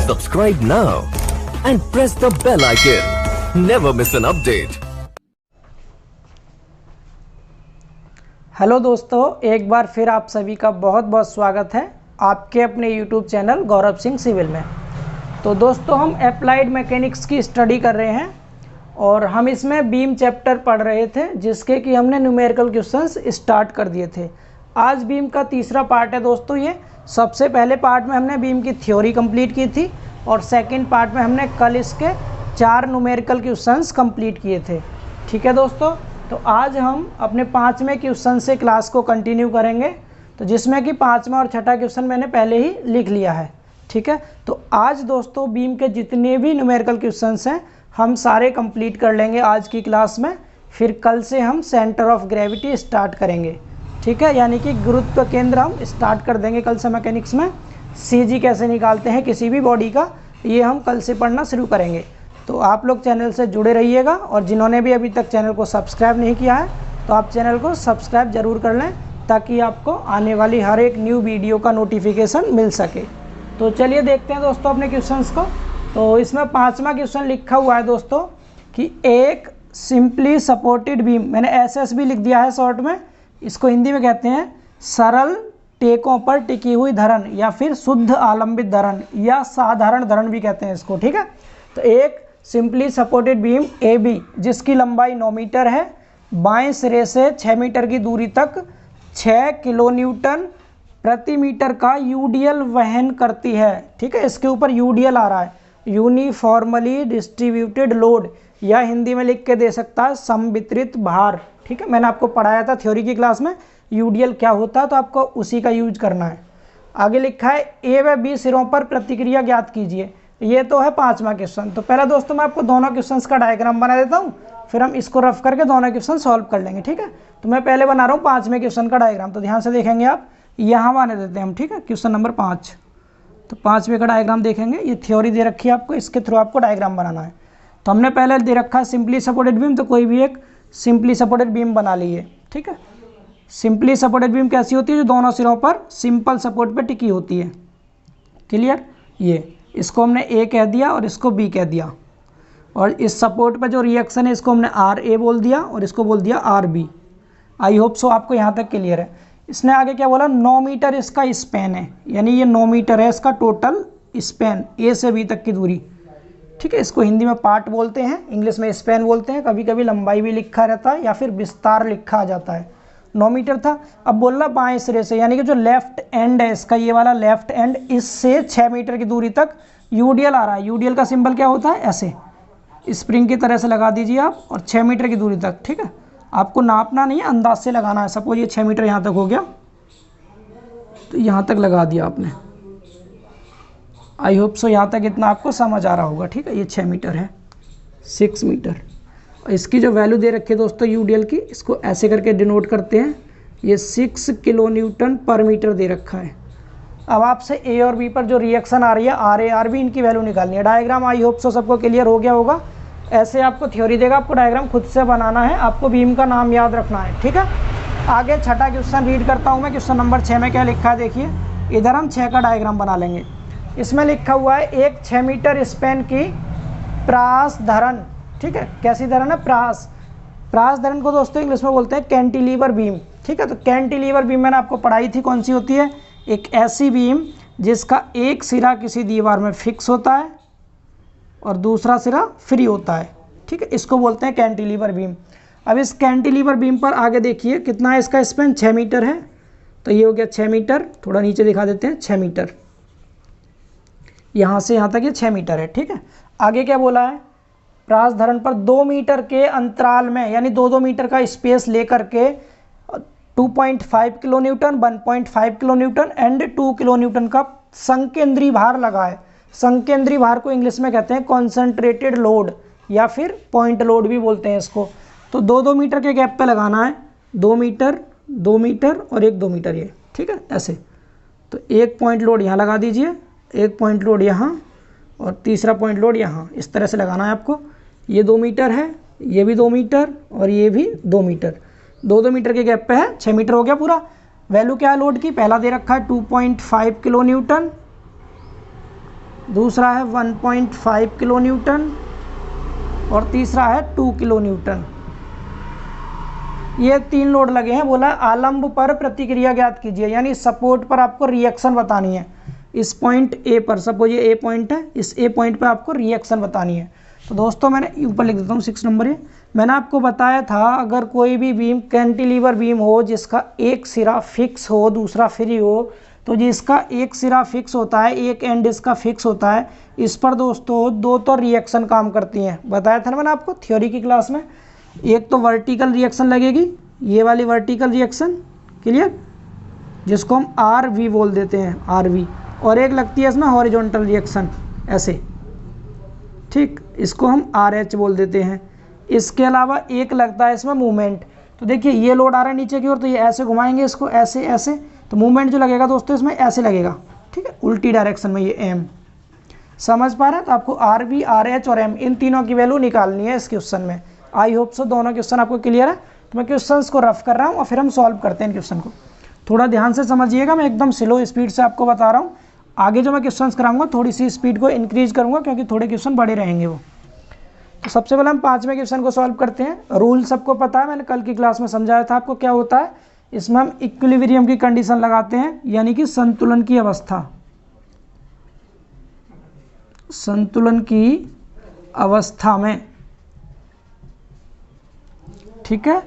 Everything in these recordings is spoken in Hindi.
Subscribe now and press the bell icon. Never miss an update. Hello दोस्तों, एक बार फिर आप सभी का बहुत बहुत स्वागत है आपके अपने YouTube channel Gaurav Singh civil में। तो दोस्तों, हम अप्लाइड मैकेनिक्स की स्टडी कर रहे हैं और हम इसमें बीम चैप्टर पढ़ रहे थे, जिसके कि हमने न्यूमेरिकल क्वेश्चंस स्टार्ट कर दिए थे। आज बीम का तीसरा पार्ट है दोस्तों। ये सबसे पहले पार्ट में हमने बीम की थ्योरी कंप्लीट की थी और सेकंड पार्ट में हमने कल इसके 4 न्यूमेरिकल क्वेश्चंस कंप्लीट किए थे। ठीक है दोस्तों, तो आज हम अपने 5वें क्वेश्चन से क्लास को कंटिन्यू करेंगे, तो जिसमें कि 5वां और छठा क्वेश्चन मैंने पहले ही लिख लिया है। ठीक है, तो आज दोस्तों बीम के जितने भी न्यूमेरिकल क्वेश्चंस हैं हम सारे कंप्लीट कर लेंगे आज की क्लास में। फिर कल से हम सेंटर ऑफ ग्रेविटी स्टार्ट करेंगे। ठीक है, यानी कि गुरुत्व केंद्र हम स्टार्ट कर देंगे कल से। मैकेनिक्स में सीजी कैसे निकालते हैं किसी भी बॉडी का, ये हम कल से पढ़ना शुरू करेंगे। तो आप लोग चैनल से जुड़े रहिएगा और जिन्होंने भी अभी तक चैनल को सब्सक्राइब नहीं किया है तो आप चैनल को सब्सक्राइब ज़रूर कर लें, ताकि आपको आने वाली हर एक न्यू वीडियो का नोटिफिकेशन मिल सके। तो चलिए देखते हैं दोस्तों अपने क्वेश्चंस को। तो इसमें 5वां क्वेश्चन लिखा हुआ है दोस्तों कि एक सिंपली सपोर्टेड बीम, मैंने एसएस भी लिख दिया है शॉर्ट में, इसको हिंदी में कहते हैं सरल टेकों पर टिकी हुई धरन या फिर शुद्ध आलंबित धरन या साधारण धरन भी कहते हैं इसको। ठीक है, तो एक simply supported beam A B जिसकी लंबाई 9 मीटर है, बाएं सिरे से 6 मीटर की दूरी तक 6 किलो न्यूटन प्रति मीटर का यूडीएल वहन करती है। ठीक है, इसके ऊपर यूडीएल आ रहा है, यूनिफॉर्मली डिस्ट्रीब्यूटेड लोड, या हिंदी में लिख के दे सकता है समवितरित भार। ठीक है, मैंने आपको पढ़ाया था थ्योरी की क्लास में यूडीएल क्या होता है, तो आपको उसी का यूज करना है। आगे लिखा है ए व बी सिरों पर प्रतिक्रिया ज्ञात कीजिए। ये तो है 5वां क्वेश्चन। तो पहले दोस्तों मैं आपको दोनों क्वेश्चंस का डायग्राम बना देता हूँ, फिर हम इसको रफ करके दोनों क्वेश्चन सॉल्व कर लेंगे। ठीक है, तो मैं पहले बना रहा हूँ 5वें क्वेश्चन का डायग्राम, तो ध्यान से देखेंगे आप। यहाँ बना देते हैं हम। ठीक है, क्वेश्चन नंबर 5, तो 5वें का डायग्राम देखेंगे। ये थ्योरी दे रखी है आपको, इसके थ्रू आपको डायग्राम बनाना है। तो हमने पहले दे रखा है सिंपली सपोर्टेड बीम, तो कोई भी एक सिंपली सपोर्टेड बीम बना लीजिए। ठीक है, सिंपली सपोर्टेड बीम कैसी होती है, जो दोनों सिरों पर सिंपल सपोर्ट पे टिकी होती है। क्लियर, ये इसको हमने ए कह दिया और इसको बी कह दिया, और इस सपोर्ट पे जो रिएक्शन है इसको हमने आर ए बोल दिया और इसको बोल दिया R B. I hope so आपको यहाँ तक क्लियर है। इसने आगे क्या बोला, 9 मीटर इसका स्पैन है, यानी ये 9 मीटर है इसका टोटल स्पैन, ए से बी तक की दूरी। ठीक है, इसको हिंदी में पार्ट बोलते हैं, इंग्लिश में स्पैन बोलते हैं, कभी कभी लंबाई भी लिखा रहता है या फिर विस्तार लिखा आ जाता है। 9 मीटर था। अब बोलना बाएं सिरे से, यानी कि जो लेफ्ट एंड है इसका, ये वाला लेफ्ट एंड, इससे 6 मीटर की दूरी तक यूडीएल आ रहा है। यूडीएल का सिंबल क्या होता है, ऐसे स्प्रिंग की तरह से लगा दीजिए आप, और 6 मीटर की दूरी तक। ठीक है, आपको नापना नहीं है, अंदाज से लगाना है। सपोज ये 6 मीटर यहाँ तक हो गया, तो यहाँ तक लगा दिया आपने। आई होप सो यहाँ तक इतना आपको समझ आ रहा होगा। ठीक है, ये 6 मीटर है, 6 मीटर। इसकी जो वैल्यू दे रखी है दोस्तों यूडीएल की, इसको ऐसे करके डिनोट करते हैं, ये 6 किलो न्यूटन पर मीटर दे रखा है। अब आपसे ए और बी पर जो रिएक्शन आ रही है आर ए आर बी, इनकी वैल्यू निकालनी है। डायग्राम आई होप सो सबको क्लियर हो गया होगा। ऐसे आपको थ्योरी देगा, आपको डायग्राम खुद से बनाना है, आपको बीम का नाम याद रखना है। ठीक है, आगे छठा क्वेश्चन रीड करता हूँ मैं। क्वेश्चन नंबर 6 में क्या लिखा है देखिए, इधर हम 6 का डायग्राम बना लेंगे। इसमें लिखा हुआ है एक 6 मीटर स्पैन की प्रास धरन। ठीक है, कैसी धरन है, प्रास धरन को दोस्तों इंग्लिश में बोलते हैं कैंटिलीवर बीम। ठीक है, तो कैंटिलीवर बीम मैंने आपको पढ़ाई थी, कौन सी होती है, एक ऐसी बीम जिसका एक सिरा किसी दीवार में फिक्स होता है और दूसरा सिरा फ्री होता है। ठीक है, इसको बोलते हैं कैंटिलीवर बीम। अब इस कैंटिलीवर बीम पर आगे देखिए कितना है इसका स्पैन, 6 मीटर है, तो ये हो गया 6 मीटर। थोड़ा नीचे दिखा देते हैं, 6 मीटर, यहाँ से यहाँ तक ये 6 मीटर है। ठीक है, आगे क्या बोला है, प्रास धरन पर 2 मीटर के अंतराल में, यानी 2-2 मीटर का स्पेस लेकर के 2.5 kilo Newton, 1.5 kilo Newton and 2 kilo Newton का संकेंद्रीय भार लगा है। संकेंद्रीय भार को इंग्लिश में कहते हैं कॉन्सेंट्रेटेड लोड या फिर पॉइंट लोड भी बोलते हैं इसको। तो 2-2 मीटर के गैप पे लगाना है, 2 मीटर 2 मीटर और एक 2 मीटर ये। ठीक है, ऐसे। तो एक पॉइंट लोड यहाँ लगा दीजिए, एक पॉइंट लोड यहाँ और तीसरा पॉइंट लोड यहाँ, इस तरह से लगाना है आपको। ये 2 मीटर है, ये भी 2 मीटर और ये भी 2 मीटर, 2-2 मीटर के गैप पे है, 6 मीटर हो गया पूरा। वैल्यू क्या है लोड की, पहला दे रखा है 2.5 किलो न्यूटन, दूसरा है 1.5 किलो न्यूटन और तीसरा है 2 किलो न्यूटन। ये 3 लोड लगे हैं। बोला आलंब पर प्रतिक्रिया ज्ञात कीजिए, यानी सपोर्ट पर आपको रिएक्शन बतानी है। इस पॉइंट ए पर, सपोज ये ए पॉइंट है, इस ए पॉइंट पर आपको रिएक्शन बतानी है। तो दोस्तों मैंने ऊपर लिख देता हूँ 6 नंबर। ये मैंने आपको बताया था अगर कोई भी बीम कैंटिलीवर बीम हो जिसका एक सिरा फिक्स हो दूसरा फ्री हो, तो जिसका एक सिरा फिक्स होता है, एक एंड इसका फिक्स होता है, इस पर दोस्तों 2 तो रिएक्शन काम करती हैं। बताया था ना मैंने आपको थ्योरी की क्लास में। एक तो वर्टिकल रिएक्शन लगेगी, ये वाली वर्टिकल रिएक्शन, क्लियर, जिसको हम RV बोल देते हैं, RV। और एक लगती है इसमें हॉरिजॉन्टल रिएक्शन, ऐसे, ठीक, इसको हम RH बोल देते हैं। इसके अलावा एक लगता है इसमें मूवमेंट। तो देखिए ये लोड आ रहा है नीचे की ओर, तो ये ऐसे घुमाएंगे इसको, ऐसे ऐसे, तो मूवमेंट जो लगेगा दोस्तों इसमें ऐसे लगेगा, ठीक है, उल्टी डायरेक्शन में, ये M। समझ पा रहे हैं? तो आपको RV, RH और M इन तीनों की वैल्यू निकालनी है इस क्वेश्चन में। आई होप सो दोनों क्वेश्चन आपको क्लियर है। तो मैं क्वेश्चंस को रफ कर रहा हूँ और फिर हम सॉल्व करते हैं क्वेश्चन को। थोड़ा ध्यान से समझिएगा, मैं एकदम स्लो स्पीड से आपको बता रहा हूँ। आगे जो मैं क्वेश्चंस कराऊंगा थोड़ी सी स्पीड को इंक्रीज करूँगा क्योंकि थोड़े क्वेश्चन बड़े रहेंगे वो। तो सबसे पहले हम 5वें क्वेश्चन को सॉल्व करते हैं। रूल सबको पता है, मैंने कल की क्लास में समझाया था आपको क्या होता है। इसमें हम इक्विलिब्रियम की कंडीशन लगाते हैं, यानी कि संतुलन की अवस्था, संतुलन की अवस्था में, ठीक है।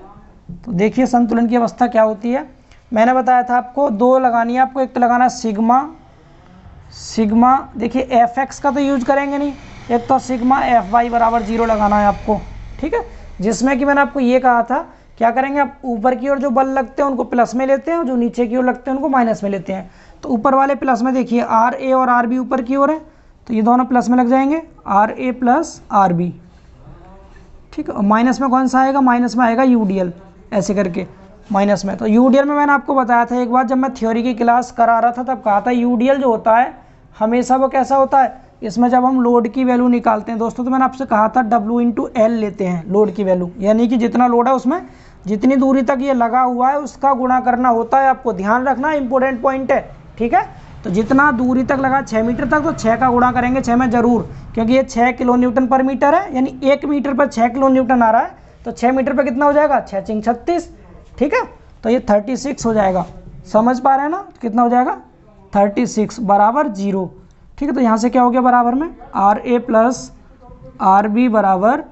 तो देखिए संतुलन की अवस्था क्या होती है। मैंने बताया था आपको 2 लगानी है आपको। एक तो लगाना सिग्मा, सिग्मा देखिए Fx का तो यूज करेंगे नहीं, एक तो सिग्मा Fy बराबर 0 लगाना है आपको, ठीक है। जिसमें कि मैंने आपको ये कहा था क्या करेंगे, आप ऊपर की ओर जो बल लगते हैं उनको प्लस में लेते हैं और जो नीचे की ओर लगते हैं उनको माइनस में लेते हैं। तो ऊपर वाले प्लस में देखिए RA और RB ऊपर की ओर है, तो ये दोनों प्लस में लग जाएंगे, RA प्लस RB, ठीक है। और माइनस में कौन सा आएगा, माइनस में आएगा UDL, ऐसे करके माइनस में। तो UDL में मैंने आपको बताया था एक बार जब मैं थ्योरी की क्लास करा रहा था, तब कहा था UDL जो होता है हमेशा वो कैसा होता है, इसमें जब हम लोड की वैल्यू निकालते हैं दोस्तों, तो मैंने आपसे कहा था W/L लेते हैं लोड की वैल्यू, यानी कि जितना लोड है उसमें जितनी दूरी तक ये लगा हुआ है उसका गुणा करना होता है। आपको ध्यान रखना, इंपॉर्टेंट पॉइंट है, ठीक है। तो जितना दूरी तक लगा 6 मीटर तक, तो 6 का गुणा करेंगे 6 में जरूर, क्योंकि ये 6 किलो न्यूटन पर मीटर है, यानी 1 मीटर पर 6 किलो न्यूटन आ रहा है, तो 6 मीटर पर कितना हो जाएगा, 6 × 36, ठीक है। तो ये 36 हो जाएगा। समझ पा रहे हैं ना, कितना हो जाएगा 36 बराबर 0, ठीक है। तो यहाँ से क्या हो गया बराबर में RA प्लस RB बराबर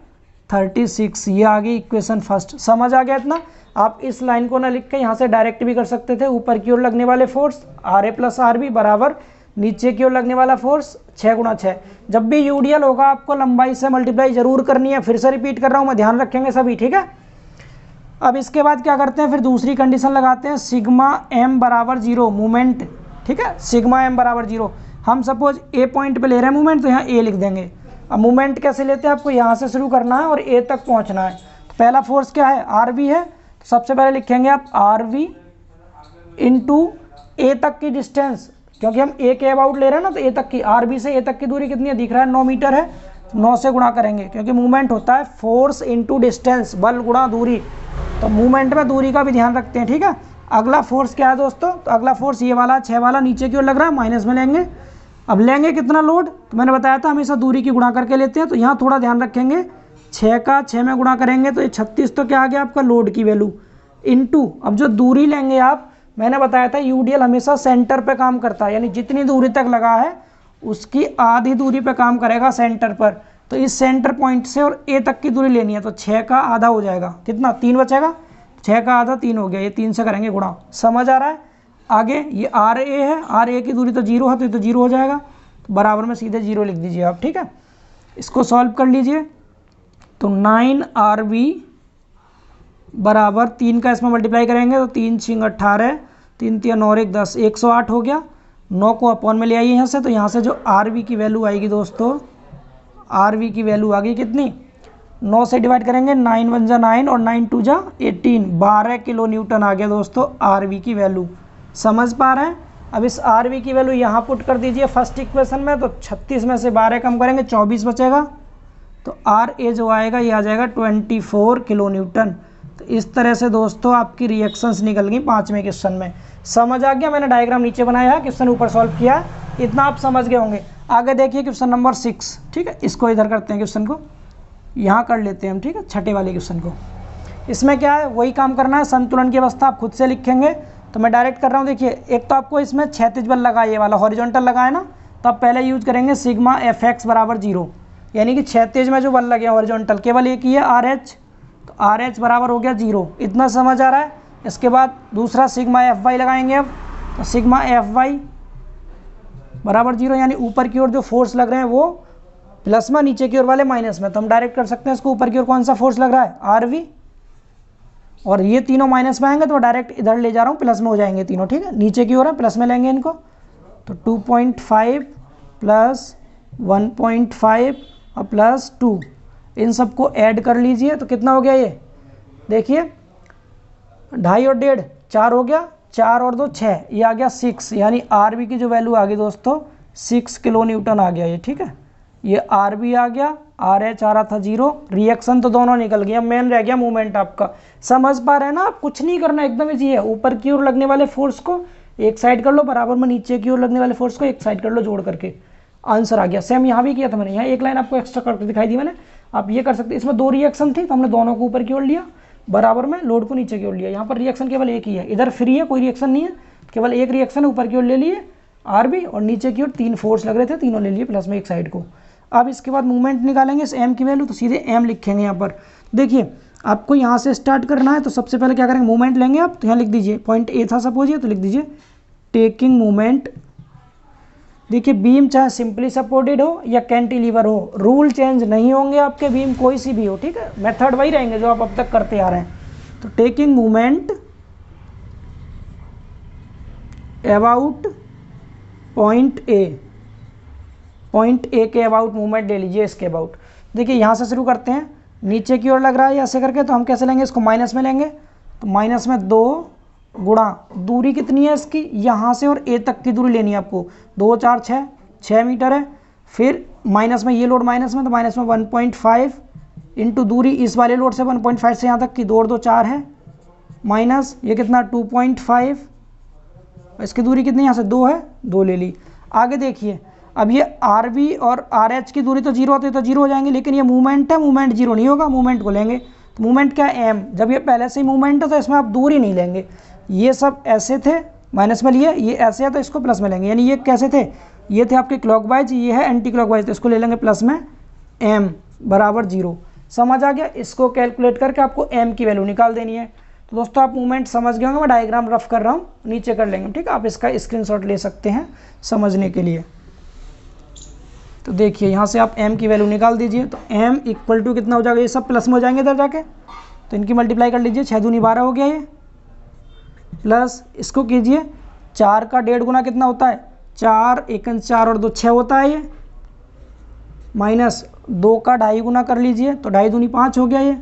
36, ये आ गई इक्वेशन फर्स्ट। समझ आ गया इतना। आप इस लाइन को ना लिख के यहाँ से डायरेक्ट भी कर सकते थे। ऊपर की ओर लगने वाले फोर्स RA प्लस RB बराबर नीचे की ओर लगने वाला फोर्स 6 × 6। जब भी UDL होगा आपको लंबाई से मल्टीप्लाई जरूर करनी है। फिर से रिपीट कर रहा हूँ मैं, ध्यान रखेंगे सभी, ठीक है। अब इसके बाद क्या करते हैं, फिर दूसरी कंडीशन लगाते हैं, सिग्मा M बराबर 0 मूवमेंट, ठीक है। सिग्मा M बराबर 0, हम सपोज A पॉइंट पे ले रहे हैं मूवमेंट, तो यहाँ A लिख देंगे। अब मूवमेंट कैसे लेते हैं, आपको यहाँ से शुरू करना है और A तक पहुँचना है। तो पहला फोर्स क्या है, RV है। तो सबसे पहले लिखेंगे आप RV इंटू A तक की डिस्टेंस, क्योंकि हम A के अबाउट ले रहे हैं ना, तो A तक की, RB से A तक की दूरी कितनी है, दिख रहा है 9 मीटर है, 9 से गुणा करेंगे, क्योंकि मूवमेंट होता है फोर्स इंटू डिस्टेंस, बल गुणा दूरी। तो मूवमेंट में दूरी का भी ध्यान रखते हैं, ठीक है। अगला फोर्स क्या है दोस्तों, तो अगला फोर्स ये वाला 6 वाला नीचे की ओर लग रहा है, माइनस में लेंगे। अब लेंगे कितना लोड, तो मैंने बताया था हमेशा दूरी की गुणा करके लेते हैं, तो यहाँ थोड़ा ध्यान रखेंगे, 6 का 6 में गुणा करेंगे तो ये 36, तो क्या आ गया आपका लोड की वैल्यू, इंटू अब जो दूरी लेंगे आप, मैंने बताया था UDL हमेशा सेंटर पे काम करता है, यानी जितनी दूरी तक लगा है उसकी आधी दूरी पे काम करेगा सेंटर पर। तो इस सेंटर पॉइंट से और A तक की दूरी लेनी है, तो 6 का आधा हो जाएगा, कितना 3 बचेगा, 6 का आधा 3 हो गया, ये 3 से करेंगे गुणा। समझ आ रहा है। आगे ये RA है, RA की दूरी तो 0 है, तो ये तो 0 हो जाएगा, तो बराबर में सीधे 0 लिख दीजिए आप, ठीक है। इसको सॉल्व कर लीजिए, तो 9RB बराबर 3 का इसमें मल्टीप्लाई करेंगे तो 3 × 6 = 18, 3 × 3 = 9 × 1 = 10, 108 हो गया। 9 को अपॉन में ले आइए यहाँ से, तो यहाँ से जो RB की वैल्यू आएगी दोस्तों, RB की वैल्यू आ गई कितनी, 9 से डिवाइड करेंगे, 9 × 1 = 9 और 9 × 2 = 18, 12 किलो न्यूटन आ गया दोस्तों RB की वैल्यू। समझ पा रहे हैं। अब इस RB की वैल्यू यहाँ पुट कर दीजिए फर्स्ट इक्वेशन में, तो 36 में से 12 कम करेंगे 24 बचेगा, तो RA जो आएगा ये आ जाएगा 24 किलो न्यूटन। तो इस तरह से दोस्तों आपकी रिएक्शंस निकल गई 5वें क्वेश्चन में। समझ आ गया, मैंने डायग्राम नीचे बनाया है, क्वेश्चन ऊपर सॉल्व किया, इतना आप समझ गए होंगे। आगे देखिए क्वेश्चन नंबर 6, ठीक है, इसको इधर करते हैं, क्वेश्चन को यहाँ कर लेते हैं हम, ठीक है, छठे वाले क्वेश्चन को। इसमें क्या है, वही काम करना है, संतुलन की अवस्था आप खुद से लिखेंगे। तो मैं डायरेक्ट कर रहा हूँ। देखिए एक तो आपको इसमें क्षैतिज बल लगा, ये वाला हॉरिजॉन्टल लगा है ना, तो आप पहले यूज करेंगे सिग्मा एफ एक्स बराबर 0, यानी कि क्षैतिज में जो बल लगे हॉरिजॉन्टल केवल एक ही है आर एच, तो आर एच बराबर हो गया 0। इतना समझ आ रहा है। इसके बाद दूसरा सिग्मा एफ वाई लगाएंगे अब, तो सिग्मा एफ वाई बराबर 0, यानी ऊपर की ओर जो फोर्स लग रहे हैं वो प्लस में, नीचे की ओर वाले माइनस में। तो हम डायरेक्ट कर सकते हैं इसको, ऊपर की ओर कौन सा फोर्स लग रहा है, आर वी, और ये तीनों माइनस में आएंगे तो डायरेक्ट इधर ले जा रहा हूँ, प्लस में हो जाएंगे तीनों, ठीक है, नीचे की ओर है, प्लस में लेंगे इनको। तो 2.5 प्लस 1.5 और प्लस 2, इन सबको ऐड कर लीजिए तो कितना हो गया ये, देखिए 2.5 और 1.5 4 हो गया, 4 और 2 6, ये आ गया 6, यानी आर बी की जो वैल्यू आ गई दोस्तों 6 किलो न्यूटन आ गया ये, ठीक है। ये आर बी आ गया, आर एच आ रहा था 0, रिएक्शन तो दोनों निकल गया, मेन रह गया मूवमेंट आपका। समझ पा रहे हैं ना आप, कुछ नहीं करना, एकदम इजी है। ऊपर की ओर लगने वाले फोर्स को एक साइड कर लो, बराबर में नीचे की ओर लगने वाले फोर्स को एक साइड कर लो, जोड़ करके आंसर आ गया। सेम यहाँ भी किया था मैंने, यहाँ एक लाइन आपको एक्स्ट्रा करके दिखाई दी मैंने, आप ये कर सकते। इसमें 2 रिएक्शन थी तो हमने दोनों को ऊपर की ओर लिया, बराबर में लोड को नीचे की ओर लिया। यहाँ पर रिएक्शन केवल एक ही है, इधर फ्री है, कोई रिएक्शन नहीं है, केवल एक रिएक्शन ऊपर की ओर ले लिए आर बी, और नीचे की ओर 3 फोर्स लग रहे थे, तीनों ले लिए प्लस में एक साइड को। अब इसके बाद मूवमेंट निकालेंगे इस एम की वैल्यू, तो सीधे एम लिखेंगे यहाँ पर। देखिए आपको यहाँ से स्टार्ट करना है, तो सबसे पहले क्या करेंगे, मूवमेंट लेंगे आप, तो यहाँ लिख दीजिए पॉइंट ए था सपोज ये, तो लिख दीजिए टेकिंग मूवमेंट। देखिए बीम चाहे सिंपली सपोर्टेड हो या कैंटिलीवर हो, रूल चेंज नहीं होंगे आपके, बीम कोई सी भी हो, ठीक है, मेथड वही रहेंगे जो आप अब तक करते आ रहे हैं। तो taking movement about point A के अबाउट मूवमेंट ले लीजिए, इसके अबाउट। देखिए यहाँ से शुरू करते हैं, नीचे की ओर लग रहा है ऐसे करके, तो हम कैसे लेंगे इसको, माइनस में लेंगे। तो माइनस में 2 गुणा दूरी कितनी है इसकी, यहाँ से और ए तक की दूरी लेनी है आपको, 2 4 6 मीटर है। फिर माइनस में ये लोड माइनस में, तो माइनस में 1.5 इंटू दूरी इस वाले लोड से 1.5 से यहाँ तक की 2 और 2 4 है, माइनस ये कितना 2.5, इसकी दूरी कितनी यहाँ से 2 है, 2 ले ली। आगे देखिए अब ये आर बी और आर एच की दूरी तो 0 होती है, तो 0 हो जाएंगे, लेकिन ये मूवमेंट है, मूवमेंट 0 नहीं होगा, मूवमेंट को लेंगे। तो मूवमेंट क्या है, एम। जब ये पहले से ही मूवमेंट है तो इसमें आप दूरी नहीं लेंगे, ये सब ऐसे थे माइनस में लिए, ये ऐसे है तो इसको प्लस में लेंगे, यानी ये कैसे थे, ये थे आपके क्लॉकवाइज, ये है एंटी क्लॉकवाइज, तो इसको ले लेंगे प्लस में, एम बराबर 0। समझ आ गया। इसको कैलकुलेट करके आपको एम की वैल्यू निकाल देनी है। तो दोस्तों आप मूवमेंट समझ गए होंगे, मैं डायग्राम रफ कर रहा हूँ, नीचे कर लेंगे, ठीक है, आप इसका स्क्रीनशॉट ले सकते हैं समझने के लिए। तो देखिए यहाँ से आप m की वैल्यू निकाल दीजिए, तो m इक्वल टू कितना हो जाएगा, ये सब प्लस में हो जाएंगे इधर जाके, तो इनकी मल्टीप्लाई कर लीजिए, 6 दूनी 12 हो गया ये, प्लस इसको कीजिए 4 का 1.5 गुना कितना होता है, 4 1 4 और 2 6 होता है ये, माइनस 2 का 2.5 गुना कर लीजिए, तो 2.5 दूनी 5 हो गया ये,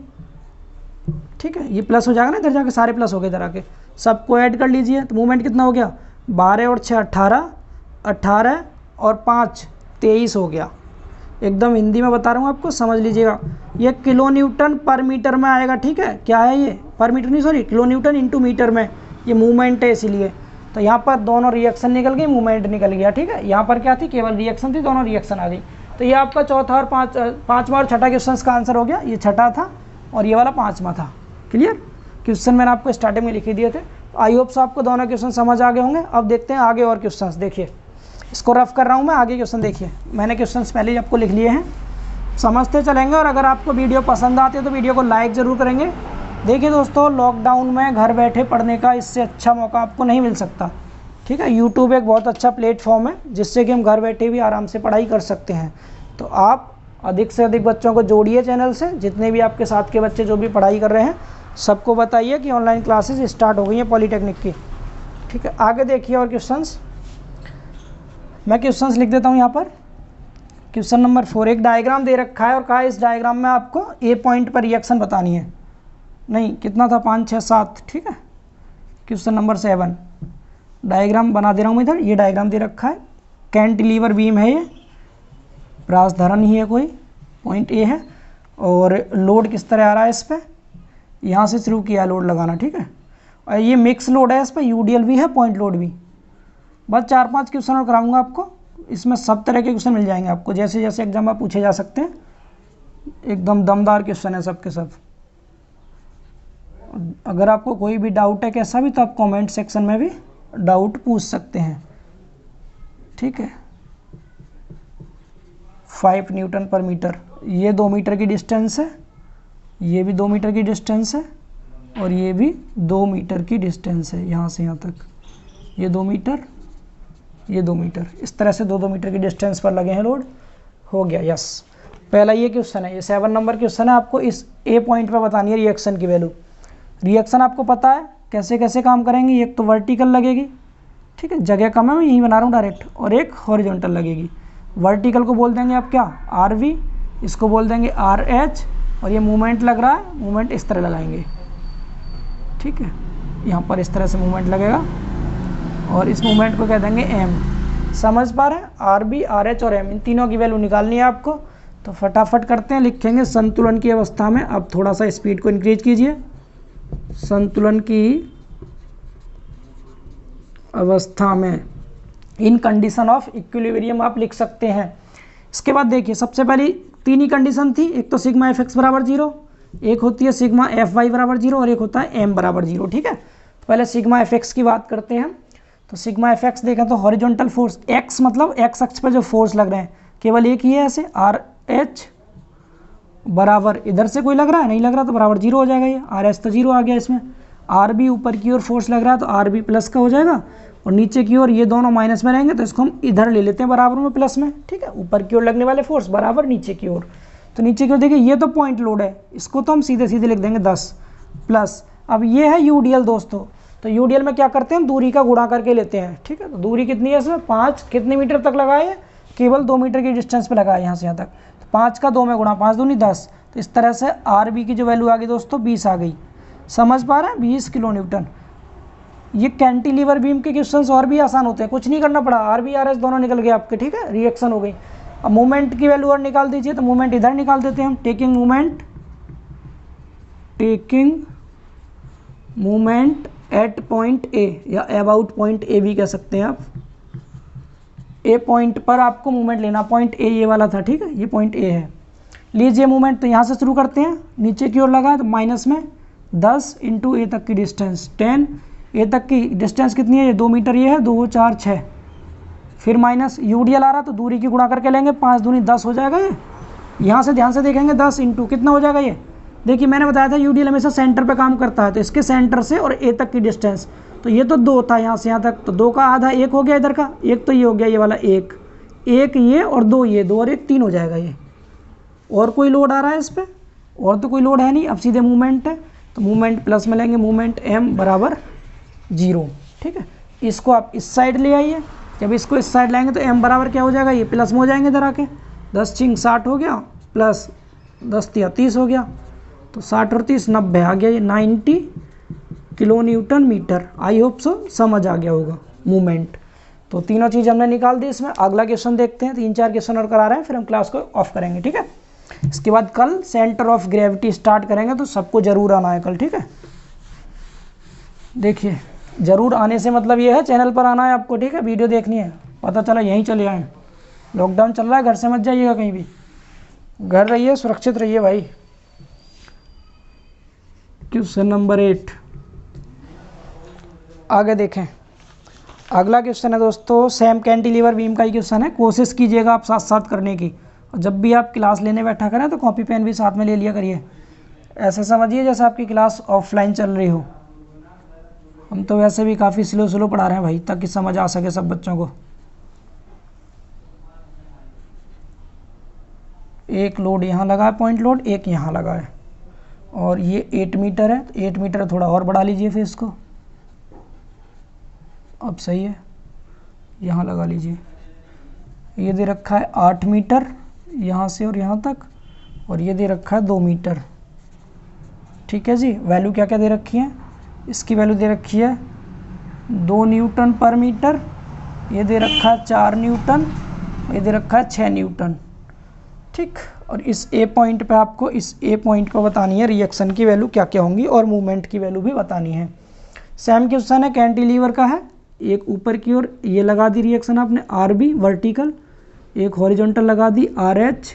ठीक है, ये प्लस हो जाएगा ना, इधर जाके सारे प्लस हो गए, इधर आके सबको ऐड कर लीजिए, तो मूवमेंट कितना हो गया, 12 और 6 18, 18 और 5 23 हो गया। एकदम हिंदी में बता रहा हूँ आपको, समझ लीजिएगा। ये किलो न्यूटन पर मीटर में आएगा, ठीक है, क्या है ये, पर मीटर नहीं sorry, kilo newton into metre में, ये मूवमेंट है इसीलिए। तो यहाँ पर दोनों रिएक्शन निकल गई, मूवमेंट निकल गया, ठीक है। यहाँ पर क्या थी, केवल रिएक्शन थी, दोनों रिएक्शन आ गई। तो ये आपका चौथा और पाँचवा और छठा क्वेश्चन का आंसर हो गया। ये छठा था और ये वाला 5वां था। क्लियर, क्वेश्चन मैंने आपको स्टार्टिंग में लिख ही दिए थे। आई होप सो आपको दोनों क्वेश्चन समझ आ गए होंगे। अब देखते हैं आगे और क्वेश्चंस। देखिए इसको रफ कर रहा हूँ मैं, आगे क्वेश्चन देखिए, मैंने क्वेश्चंस पहले ही आपको लिख लिए हैं, समझते चलेंगे। और अगर आपको वीडियो पसंद आती है तो वीडियो को लाइक ज़रूर करेंगे। देखिए दोस्तों, लॉकडाउन में घर बैठे पढ़ने का इससे अच्छा मौका आपको नहीं मिल सकता, ठीक है। यूट्यूब एक बहुत अच्छा प्लेटफॉर्म है जिससे कि हम घर बैठे भी आराम से पढ़ाई कर सकते हैं। तो आप अधिक से अधिक बच्चों को जोड़िए चैनल से, जितने भी आपके साथ के बच्चे जो भी पढ़ाई कर रहे हैं सबको बताइए कि ऑनलाइन क्लासेस स्टार्ट हो गई हैं पॉलीटेक्निक की, ठीक है। आगे देखिए और क्वेश्चंस, मैं क्वेश्चंस लिख देता हूँ यहाँ पर। क्वेश्चन नंबर 4, एक डायग्राम दे रखा है और कहा इस डायग्राम में आपको ए पॉइंट पर रिएक्शन बतानी है। नहीं, कितना था, 5 6 7, ठीक है। क्वेश्चन नंबर 7, डायग्राम बना दे रहा हूँ मैं इधर। ये डायग्राम दे रखा है, कैंटिलीवर बीम है, ये ब्रास धरन ही है कोई, पॉइंट ए है, और लोड किस तरह आ रहा है इस पर, यहाँ से शुरू किया लोड लगाना, ठीक है। और ये मिक्स लोड है, इस पर यूडीएल भी है, पॉइंट लोड भी। बस 4 5 क्वेश्चन और कराऊंगा आपको, इसमें सब तरह के क्वेश्चन मिल जाएंगे आपको, जैसे जैसे एग्जाम में पूछे जा सकते हैं, एकदम दमदार क्वेश्चन है सब के सब। अगर आपको कोई भी डाउट है कैसा भी, तो आप कमेंट सेक्शन में भी डाउट पूछ सकते हैं, ठीक है। 5 न्यूटन पर मीटर, ये 2 मीटर की डिस्टेंस है, ये भी 2 मीटर की डिस्टेंस है, और ये भी 2 मीटर की डिस्टेंस है, यहाँ से यहाँ तक, ये 2 मीटर, ये 2 मीटर, इस तरह से 2-2 मीटर की डिस्टेंस पर लगे हैं लोड। हो गया, यस। पहला ये क्वेश्चन है, ये 7 नंबर क्वेश्चन है। आपको इस ए पॉइंट पर बतानी है रिएक्शन की वैल्यू। रिएक्शन आपको पता है कैसे कैसे काम करेंगे, एक तो वर्टिकल लगेगी, ठीक है, जगह कम है मैं यहीं बना रहा हूँ डायरेक्ट, और एक हॉरिजॉन्टल लगेगी। वर्टिकल को बोल देंगे आप क्या, आर वी, इसको बोल देंगे आर एच, और ये मूवमेंट लग रहा है, मूवमेंट इस तरह लगाएंगे, ठीक है, यहाँ पर इस तरह से मूवमेंट लगेगा, और इस मूवमेंट को कह देंगे एम। समझ पा रहे हैं, आर बी, आर एच और एम, इन तीनों की वैल्यू निकालनी है आपको। तो फटाफट करते हैं, लिखेंगे संतुलन की अवस्था में। अब थोड़ा सा स्पीड को इंक्रीज कीजिए। संतुलन की अवस्था में, इन कंडीशन ऑफ इक्विलिब्रियम आप लिख सकते हैं। इसके बाद देखिए, सबसे पहली 3 ही कंडीशन थी, एक तो सिग्मा एफ एक्स बराबर 0, एक होती है सिग्मा एफ वाई बराबर 0, और एक होता है एम बराबर 0, ठीक है। तो पहले सिग्मा एफ एक्स की बात करते हैं। तो सिग्मा एफ एक्स देखें तो हॉरिजॉन्टल फोर्स, एक्स मतलब एक्स अक्ष पर जो फोर्स लग रहे हैं केवल एक ही है, ऐसे आर एच बराबर, इधर से कोई लग रहा है, नहीं लग रहा तो बराबर 0 हो जाएगा, ये आर एच तो 0 आ गया इसमें। आर बी ऊपर की ओर फोर्स लग रहा है तो आर बी प्लस का हो जाएगा, और नीचे की ओर ये दोनों माइनस में रहेंगे, तो इसको हम इधर ले लेते हैं बराबर में प्लस में, ठीक है। ऊपर की ओर लगने वाले फोर्स बराबर नीचे की ओर, तो नीचे की ओर देखिए ये तो पॉइंट लोड है, इसको तो हम सीधे सीधे लिख देंगे 10 प्लस। अब ये है यूडीएल दोस्तों, तो यूडीएल में क्या करते हैं, हम दूरी का गुणा करके लेते हैं, ठीक है। तो दूरी कितनी है इसमें, 5, कितने मीटर तक लगाए है, केवल 2 मीटर की डिस्टेंस पे लगाए यहाँ से यहाँ तक, तो 5 का 2 में गुणा, 5 दूनी 10, तो इस तरह से आर बी की जो वैल्यू आ गई दोस्तों 20 आ गई। समझ पा रहे हैं, 20 किलो न्यूटन। ये कैंटिलीवर बीम के क्वेश्चंस और भी आसान होते हैं, कुछ नहीं करना पड़ा, आर बी आर एस दोनों निकल गए आपके, ठीक है, रिएक्शन हो गई। अब मूवमेंट की वैल्यू और निकाल दीजिए, तो मूवमेंट इधर निकाल देते हैं हम, taking movement at point A, या अबाउट पॉइंट ए भी कह सकते हैं आप। ए पॉइंट पर आपको मूवमेंट लेना, पॉइंट ए ये वाला था, ठीक है, ये पॉइंट ए है। लीजिए मूवमेंट, तो यहाँ से शुरू करते हैं, नीचे की ओर लगा तो माइनस में 10 इंटू ए तक की डिस्टेंस 10, ए तक की डिस्टेंस कितनी है, ये 2 मीटर, ये है 2 4 6, फिर माइनस यूडीएल आ रहा तो दूरी की गुणा करके लेंगे, 5 दूनी 10 हो जाएगा ये। यहाँ से ध्यान से देखेंगे 10 इंटू कितना हो जाएगा ये, देखिए मैंने बताया था यूडीएल हमेशा सेंटर पे काम करता है, तो इसके सेंटर से और ए तक की डिस्टेंस, तो ये तो 2 था यहाँ से यहाँ तक, तो 2 का आधा 1 हो गया इधर का, एक तो ये हो गया ये वाला 1 ये और 2 ये, 2 और 1 3 हो जाएगा ये। और कोई लोड आ रहा है इस पर, और तो कोई लोड है नहीं, अब सीधे मूवमेंट है, तो मूवमेंट प्लस में लेंगे, मूवमेंट एम बराबर 0, ठीक है। इसको आप इस साइड ले आइए, जब इसको इस साइड लाएंगे तो एम बराबर क्या हो जाएगा, ये प्लस में हो जाएंगे इधर आके, 10 छिंग 60 हो गया, प्लस 10 तिया 30 हो गया, तो 60 और 30 90 आ गया, ये 90 kilo newton metre. I hope so समझ आ गया होगा मूवमेंट। तो तीनों चीज़ हमने निकाल दी इसमें। अगला क्वेश्चन देखते हैं, 3-4 क्वेश्चन और करा रहे हैं, फिर हम क्लास को ऑफ करेंगे, ठीक है। इसके बाद कल सेंटर ऑफ ग्रेविटी स्टार्ट करेंगे, तो सबको जरूर आना है कल, ठीक है। देखिए जरूर आने से मतलब ये है चैनल पर आना है आपको, ठीक है, वीडियो देखनी है, पता चला यहीं चले आए, लॉकडाउन चल रहा है, घर से मत जाइएगा कहीं भी, घर रहिए, सुरक्षित रहिए भाई। क्वेश्चन नंबर 8 आगे देखें। अगला क्वेश्चन है दोस्तों, सेम कैंटिलीवर बीम का ही क्वेश्चन है, कोशिश कीजिएगा आप साथ साथ करने की, और जब भी आप क्लास लेने बैठा करें तो कॉपी पेन भी साथ में ले लिया करिए, ऐसे समझिए जैसे आपकी क्लास ऑफलाइन चल रही हो। हम तो वैसे भी काफ़ी स्लो पढ़ा रहे हैं भाई, ताकि समझ आ सके सब बच्चों को। एक लोड यहाँ लगा है, पॉइंट लोड, एक यहाँ लगा है, और ये 8 मीटर है, तो 8 मीटर थोड़ा और बढ़ा लीजिए फिर इसको, अब सही है, यहाँ लगा लीजिए। ये दे रखा है 8 मीटर यहाँ से और यहाँ तक, और ये दे रखा है 2 मीटर, ठीक है जी। वैल्यू क्या क्या दे रखी है, इसकी वैल्यू दे रखी है 2 न्यूटन पर मीटर, ये दे रखा है 4 न्यूटन, ये दे रखा है 6 न्यूटन, ठीक। और इस ए पॉइंट पे आपको इस ए पॉइंट पर बतानी है रिएक्शन की वैल्यू क्या क्या होंगी, और मूवमेंट की वैल्यू भी बतानी है। सेम क्वेश्चन है, कैंटिलीवर का है, एक ऊपर की ओर ये लगा दी रिएक्शन आपने RB वर्टिकल, एक हॉरिजॉन्टल लगा दी RH।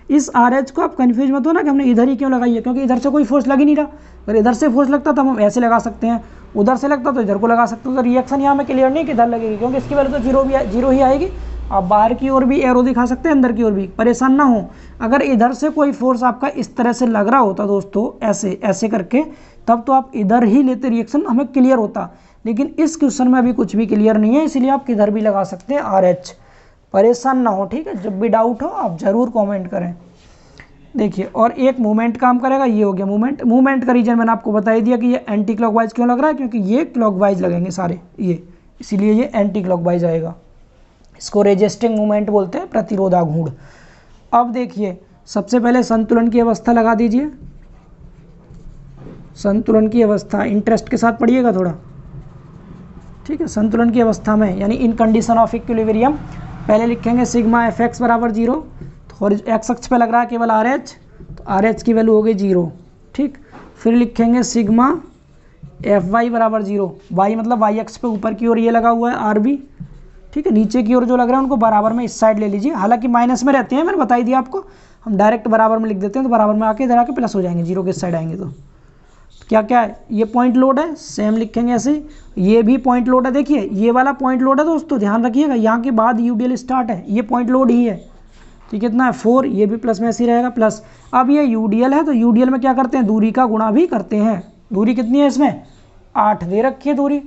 इस RH को आप कंफ्यूज मत हो ना कि हमने इधर ही क्यों लगाई है, क्योंकि इधर से कोई फोर्स लग ही नहीं रहा। अगर इधर से फोर्स लगता तो हम ऐसे लगा सकते हैं, उधर से लगता तो इधर को लगा सकते हैं। तो रिएक्शन यहाँ में क्लियर नहीं कि इधर लगेगी, क्योंकि इसकी वैल्यू तो जीरो ही आएगी। आप बाहर की ओर भी एरो दिखा सकते हैं, अंदर की ओर भी, परेशान ना हो। अगर इधर से कोई फोर्स आपका इस तरह से लग रहा होता दोस्तों, ऐसे ऐसे करके, तब तो आप इधर ही लेते, रिएक्शन हमें क्लियर होता। लेकिन इस क्वेश्चन में अभी कुछ भी क्लियर नहीं है, इसलिए आप किधर भी लगा सकते हैं RH। परेशान ना हो, ठीक है। जब भी डाउट हो आप ज़रूर कमेंट करें। देखिए, और एक मूवमेंट काम करेगा, ये हो गया मूवमेंट का रीजन मैंने आपको बता ही दिया कि ये एंटी क्लॉकवाइज क्यों लग रहा है, क्योंकि ये क्लॉकवाइज लगेंगे सारे ये, इसीलिए ये एंटी क्लॉकवाइज आएगा। इसको रेजिस्टिंग मूवमेंट बोलते हैं, प्रतिरोधाघूर्ण। अब देखिए, सबसे पहले संतुलन की अवस्था लगा दीजिए। संतुलन की अवस्था इंटरेस्ट के साथ पढ़िएगा थोड़ा, ठीक है। संतुलन की अवस्था में यानी इन कंडीशन ऑफ इक्विलिब्रियम पहले लिखेंगे सिग्मा FX बराबर 0। तो एक्स अक्ष पे लग रहा है केवल RH, तो RH की वैल्यू हो गई 0, ठीक। फिर लिखेंगे सिग्मा FY बराबर 0। Y मतलब Y अक्ष पे ऊपर की ओर ये लगा हुआ है RB, ठीक है। नीचे की ओर जो लग रहा है उनको बराबर में इस साइड ले लीजिए, हालांकि माइनस में रहते हैं, मैंने बता ही दिया आपको। हम डायरेक्ट बराबर में लिख देते हैं, तो बराबर में आके इधर आके प्लस हो जाएंगे, जीरो के इस साइड आएंगे। तो क्या क्या है, ये पॉइंट लोड है, सेम लिखेंगे ऐसे। ये भी पॉइंट लोड है, देखिए ये वाला पॉइंट लोड है दोस्तों, ध्यान रखिएगा। यहाँ के बाद UDL स्टार्ट है, ये पॉइंट लोड ही है। तो कितना है 4, ये भी प्लस में ऐसे ही रहेगा प्लस। अब ये UDL है, तो UDL में क्या करते हैं, दूरी का गुणा भी करते हैं। दूरी कितनी है इसमें, 8 दे रखी है दूरी,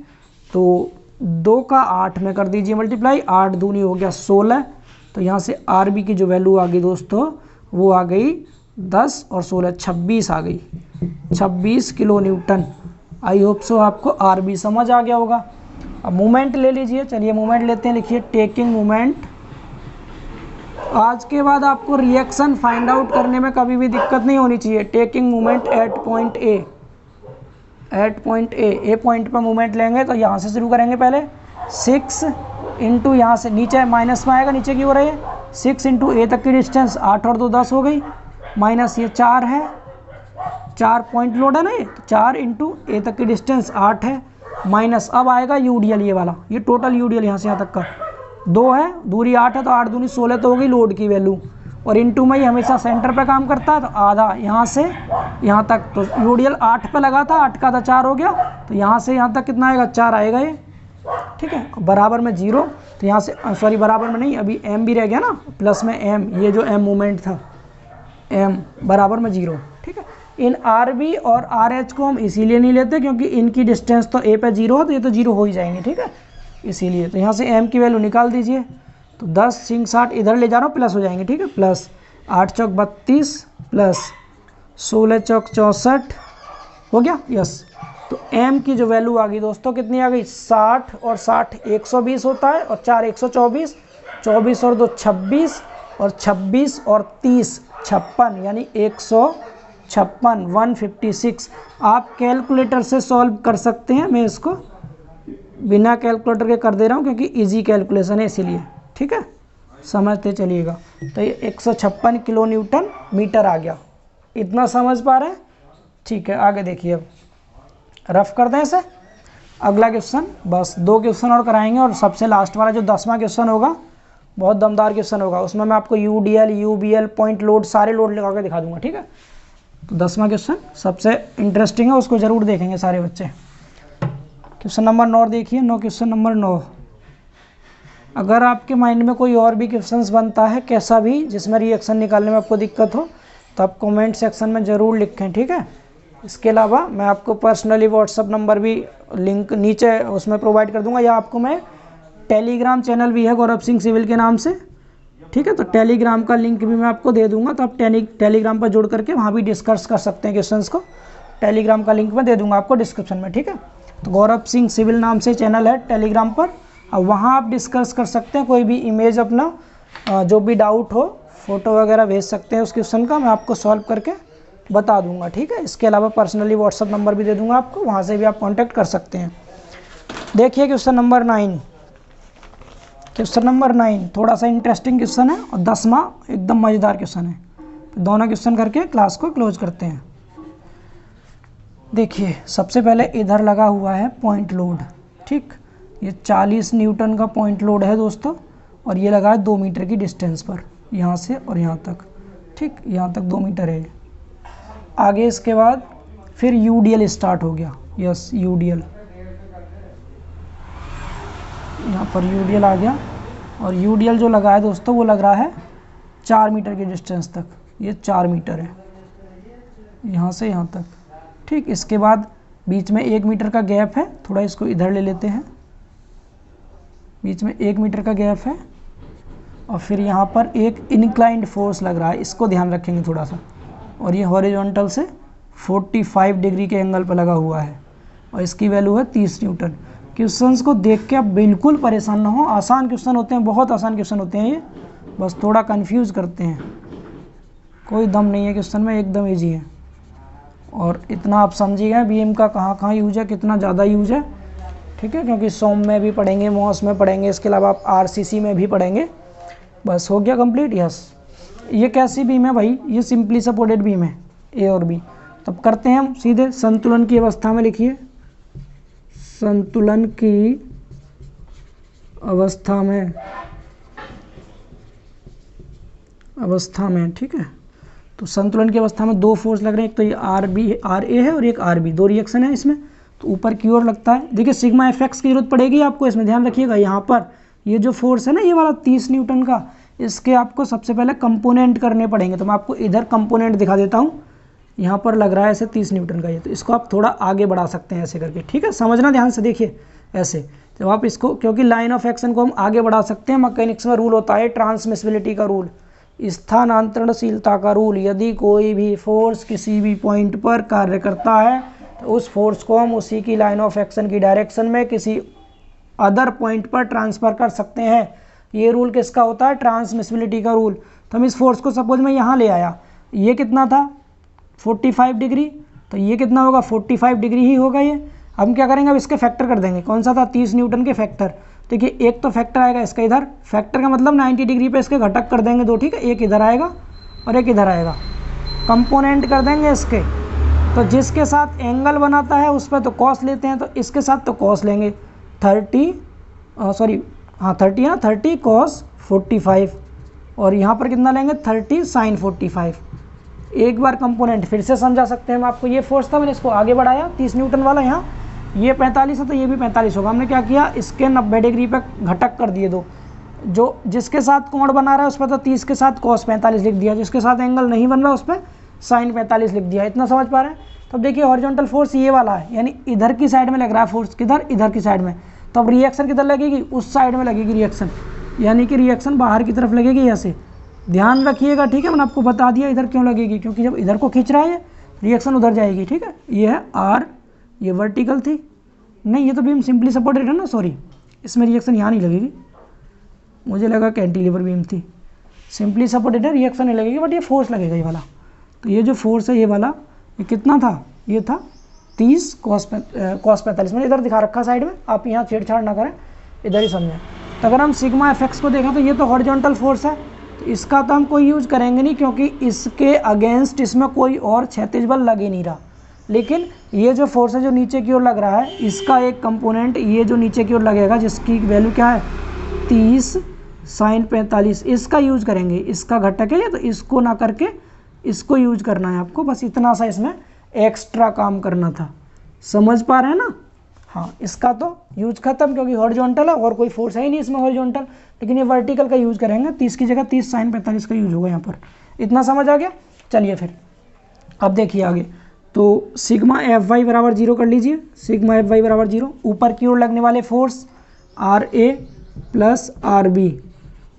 तो 2 का 8 में कर दीजिए मल्टीप्लाई, 8 दूनी हो गया 16। तो यहाँ से RB की जो वैल्यू आ गई दोस्तों, वो आ गई 10 और 16 26 आ गई, 26 किलो न्यूटन। आई होप सो आपको RB समझ आ गया होगा। अब मूवमेंट ले लीजिए, चलिए मूवमेंट लेते हैं। लिखिए टेकिंग मूवमेंट। आज के बाद आपको रिएक्शन फाइंड आउट करने में कभी भी दिक्कत नहीं होनी चाहिए। Taking movement at point A point पर मूवमेंट लेंगे, तो यहाँ से शुरू करेंगे पहले 6 इंटू, यहाँ से नीचे माइनस में आएगा, नीचे की ओर है 6 इंटू ए तक की डिस्टेंस, 8 और 2 10 हो गई, माइनस ये 4 है, 4 पॉइंट लोड है ना ये, 4 इंटू ए तक की डिस्टेंस 8 है, माइनस अब आएगा UDL ये वाला, ये टोटल UDL यहाँ से यहाँ तक का 2 है, दूरी 8 है, तो 8 दूनी 16 तो हो गई लोड की वैल्यू। और इंटू में ही हमेशा सेंटर पे काम करता है, तो आधा यहाँ से यहाँ तक, तो UDL 8 पे लगा था, 8 का आधा 4 हो गया, तो यहाँ से यहाँ तक कितना आएगा 4 आएगा ये, ठीक है। बराबर में 0, तो यहाँ से सॉरी बराबर में नहीं, अभी M भी रह गया ना, प्लस में M, ये जो M मूवमेंट था M बराबर में 0, ठीक है। इन RB और RH को हम इसीलिए नहीं लेते क्योंकि इनकी डिस्टेंस तो A पे 0 हो, तो ये तो 0 हो ही जाएंगे, ठीक है, इसीलिए। तो यहाँ से M की वैल्यू निकाल दीजिए, तो 10 सिंग 60 इधर ले जा रहा हूँ, प्लस हो जाएंगे, ठीक है। प्लस 8 चौक 32 प्लस 16 चौक 64 हो गया, यस। तो M की जो वैल्यू आ गई दोस्तों, कितनी आ गई 60, और 60 120 होता है, और 4 124, 24 और 2 26, और 26 और 30 56, यानी 156 156। आप कैलकुलेटर से सॉल्व कर सकते हैं, मैं इसको बिना कैलकुलेटर के कर दे रहा हूँ क्योंकि इजी कैलकुलेशन है इसीलिए, ठीक है, समझते चलिएगा। तो ये 156 किलो न्यूटन मीटर आ गया, इतना समझ पा रहे हैं, ठीक है। आगे देखिए, अब रफ कर दें इसे। अगला क्वेश्चन, बस 2 क्वेश्चन और कराएंगे, और सबसे लास्ट वाला जो 10वां क्वेश्चन होगा बहुत दमदार क्वेश्चन होगा, उसमें मैं आपको UDL UBL पॉइंट लोड सारे लोड लगा के दिखा दूंगा, ठीक है। तो 10वां क्वेश्चन सबसे इंटरेस्टिंग है, उसको ज़रूर देखेंगे सारे बच्चे। क्वेश्चन नंबर 9 देखिए, क्वेश्चन नंबर 9। अगर आपके माइंड में कोई और भी क्वेश्चंस बनता है कैसा भी, जिसमें रिएक्शन निकालने में आपको दिक्कत हो, तो आप कमेंट सेक्शन में ज़रूर लिखें, ठीक है। इसके अलावा मैं आपको पर्सनली व्हाट्सअप नंबर भी लिंक नीचे उसमें प्रोवाइड कर दूंगा, या आपको मैं टेलीग्राम चैनल भी है गौरव सिंह सिविल के नाम से, ठीक है। तो टेलीग्राम का लिंक भी मैं आपको दे दूंगा, तो आप टेलीग्राम पर जुड़ करके वहाँ भी डिस्कस कर सकते हैं क्वेश्चंस को। टेलीग्राम का लिंक मैं दे दूंगा आपको डिस्क्रिप्शन में, ठीक है। तो गौरव सिंह सिविल नाम से चैनल है टेलीग्राम पर, और वहाँ आप डिस्कस कर सकते हैं, कोई भी इमेज अपना जो भी डाउट हो, फोटो वगैरह भेज सकते हैं उस क्वेश्चन का, मैं आपको सॉल्व करके बता दूंगा, ठीक है। इसके अलावा पर्सनली व्हाट्सअप नंबर भी दे दूंगा आपको, वहाँ से भी आप कॉन्टैक्ट कर सकते हैं। देखिए क्वेश्चन नंबर 9। क्वेश्चन नंबर 9 थोड़ा सा इंटरेस्टिंग क्वेश्चन है, और 10वां एकदम मज़ेदार क्वेश्चन है। तो दोनों क्वेश्चन करके क्लास को क्लोज करते हैं। देखिए सबसे पहले इधर लगा हुआ है पॉइंट लोड, ठीक। ये 40 न्यूटन का पॉइंट लोड है दोस्तों, और ये लगा है 2 मीटर की डिस्टेंस पर, यहाँ से और यहाँ तक, ठीक, यहाँ तक 2 मीटर है। आगे इसके बाद फिर यूडीएल स्टार्ट हो गया, यस यूडीएल, यहाँ पर यूडीएल आ गया, और यूडीएल जो लगा है दोस्तों वो लग रहा है 4 मीटर की डिस्टेंस तक, ये 4 मीटर है यहाँ से यहाँ तक, ठीक। इसके बाद बीच में 1 मीटर का गैप है, थोड़ा इसको इधर ले लेते हैं, बीच में 1 मीटर का गैप है, और फिर यहाँ पर एक इनक्लाइंड फोर्स लग रहा है, इसको ध्यान रखेंगे थोड़ा सा, और ये हॉरिजॉन्टल से 45 डिग्री के एंगल पर लगा हुआ है, और इसकी वैल्यू है 30 न्यूटन। क्वेश्चंस को देख के आप बिल्कुल परेशान ना हो, आसान क्वेश्चन होते हैं, बहुत आसान क्वेश्चन होते हैं ये, बस थोड़ा कंफ्यूज करते हैं, कोई दम नहीं है क्वेश्चन में, एकदम ईजी है। और इतना आप समझिएगा बीम का कहाँ कहाँ यूज है, कितना ज़्यादा यूज है, ठीक है, क्योंकि सोम में भी पढ़ेंगे, मॉस में पढ़ेंगे, इसके अलावा आप आरसीसी में भी पढ़ेंगे। बस हो गया कंप्लीट, यस। ये कैसी बीम है भाई, ये सिंपली सपोर्टेड बीम है, ए और बी। तब करते हैं हम सीधे संतुलन की अवस्था में, लिखिए संतुलन की अवस्था में, ठीक है। तो संतुलन की अवस्था में 2 फोर्स लग रहे हैं, एक तो ये आर ए है और एक आर बी, 2 रिएक्शन है इसमें, तो ऊपर की ओर लगता है। देखिए सिग्मा एफ एक्स की जरूरत पड़ेगी आपको, इसमें ध्यान रखिएगा। यहाँ पर ये जो फोर्स है ना, ये वाला 30 न्यूटन का, इसके आपको सबसे पहले कंपोनेंट करने पड़ेंगे, तो मैं आपको इधर कंपोनेंट दिखा देता हूँ। यहाँ पर लग रहा है ऐसे 30 न्यूटन का ये, तो इसको आप थोड़ा आगे बढ़ा सकते हैं ऐसे करके, ठीक है, समझना ध्यान से, देखिए ऐसे। तो आप इसको, क्योंकि लाइन ऑफ एक्शन को हम आगे बढ़ा सकते हैं, मैकेनिक्स में रूल होता है ट्रांसमिसिबिलिटी का रूल, स्थानांतरणशीलता का रूल। यदि कोई भी फोर्स किसी भी पॉइंट पर कार्य करता है तो उस फोर्स को हम उसी की लाइन ऑफ एक्शन की डायरेक्शन में किसी अदर पॉइंट पर ट्रांसफ़र कर सकते हैं। ये रूल किसका होता है, ट्रांसमिसिबिलिटी का रूल। तो हम इस फोर्स को सपोज मैं यहाँ ले आया, ये कितना था 45 डिग्री, तो ये कितना होगा 45 डिग्री ही होगा ये। हम क्या करेंगे, अब इसके फैक्टर कर देंगे, कौन सा था 30 न्यूटन के फैक्टर। देखिए एक तो फैक्टर आएगा इसका इधर, फैक्टर का मतलब 90 डिग्री पे इसके घटक कर देंगे 2, ठीक है, एक इधर आएगा और एक इधर आएगा, कंपोनेंट कर देंगे इसके। तो जिसके साथ एंगल बनाता है उस पर तो कॉस लेते हैं, तो इसके साथ तो कॉस लेंगे 30 है ना, 30 कॉस 45, और यहाँ पर कितना लेंगे 30 साइन 45। एक बार कंपोनेंट फिर से समझा सकते हैं हम आपको। ये फोर्स था, मैंने इसको आगे बढ़ाया 30 न्यूटन वाला, यहाँ ये 45 है तो ये भी 45 होगा। हमने क्या किया, इसके 90 डिग्री पे घटक कर दिए 2, जो जिसके साथ कोण बना रहा है उस पर तो 30 के साथ cos 45 लिख दिया, जिसके साथ एंगल नहीं बन रहा उस पर sin 45 लिख दिया। इतना समझ पा रहे हैं। तो अब देखिए हॉरिजॉन्टल फोर्स ये वाला है, यानी इधर की साइड में लग रहा है फोर्स, किधर, इधर की साइड में। तो अब रिएक्शन किधर लगेगी, उस साइड में लगेगी रिएक्शन, यानी कि रिएक्शन बाहर की तरफ लगेगी ऐसे। ध्यान रखिएगा, ठीक है, मैंने आपको बता दिया इधर क्यों लगेगी, क्योंकि जब इधर को खींच रहा है रिएक्शन उधर जाएगी, ठीक है। ये है आर, ये वर्टिकल थी, नहीं ये तो बीम सिंपली सपोर्टेड है ना, सॉरी इसमें रिएक्शन यहाँ नहीं लगेगी, मुझे लगा कैंटिलीवर बीम थी, सिंपली सपोर्टेड है, रिएक्शन नहीं लगेगी, बट ये फोर्स लगेगा ये वाला। तो ये जो फोर्स है ये वाला, ये कितना था, ये था 30 cos 45। मैंने इधर दिखा रखा साइड में, आप यहाँ छेड़छाड़ ना करें, इधर ही समझें। तो अगर हम सिग्मा एफ एक्स को देखें तो ये तो हॉरिजॉन्टल फोर्स है, तो इसका तो हम कोई यूज करेंगे नहीं, क्योंकि इसके अगेंस्ट इसमें कोई और क्षैतिज बल लग ही नहीं रहा। लेकिन ये जो फोर्स है जो नीचे की ओर लग रहा है, इसका एक कंपोनेंट ये जो नीचे की ओर लगेगा, जिसकी वैल्यू क्या है 30 साइन 45, इसका यूज करेंगे। इसका घटक है, तो इसको ना करके इसको यूज करना है आपको, बस इतना सा इसमें एक्स्ट्रा काम करना था। समझ पा रहे हैं ना। हाँ, इसका तो यूज खत्म, क्योंकि हॉरिजॉन्टल है और कोई फोर्स है ही नहीं इसमें हॉरिजॉन्टल। लेकिन ये वर्टिकल का यूज करेंगे, 30 की जगह 30 साइन 45 का यूज होगा यहाँ पर। इतना समझ आ गया। चलिए फिर अब देखिए आगे। तो सिग्मा एफ वाई बराबर 0 कर लीजिए, सिग्मा एफ वाई बराबर 0। ऊपर की ओर लगने वाले force R A plus R B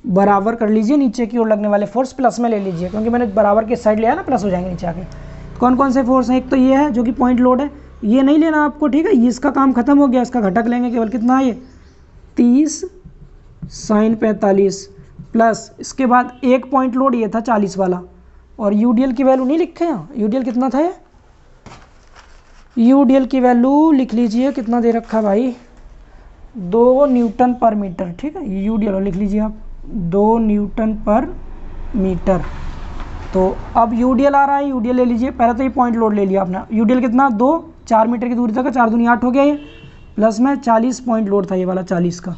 बराबर कर लीजिए नीचे की ओर लगने वाले फोर्स प्लस में ले लीजिए, क्योंकि मैंने बराबर के साइड लिया ना, प्लस हो जाएंगे नीचे आके। कौन कौन से फोर्स हैं, एक तो ये है जो कि पॉइंट लोड है, ये नहीं लेना आपको, ठीक है, इसका काम खत्म हो गया। इसका घटक लेंगे केवल, कितना है ये 30 साइन 45 प्लस इसके बाद एक पॉइंट लोड ये था 40 वाला, और यूडीएल की वैल्यू नहीं लिखे यहाँ। यूडीएल कितना था ये, यूडीएल की वैल्यू लिख लीजिए, कितना दे रखा भाई 2 न्यूटन पर मीटर, ठीक है, ये यूडीएल लिख लीजिए आप 2 न्यूटन पर मीटर। तो अब यूडीएल आ रहा है, यूडीएल ले लीजिए। पहले तो ये पॉइंट लोड ले लिया आपने, यूडीएल कितना 2, 4 मीटर की दूरी तक है, 4 दूनी 8 हो गया ये। प्लस में 40 पॉइंट लोड था ये वाला 40 का,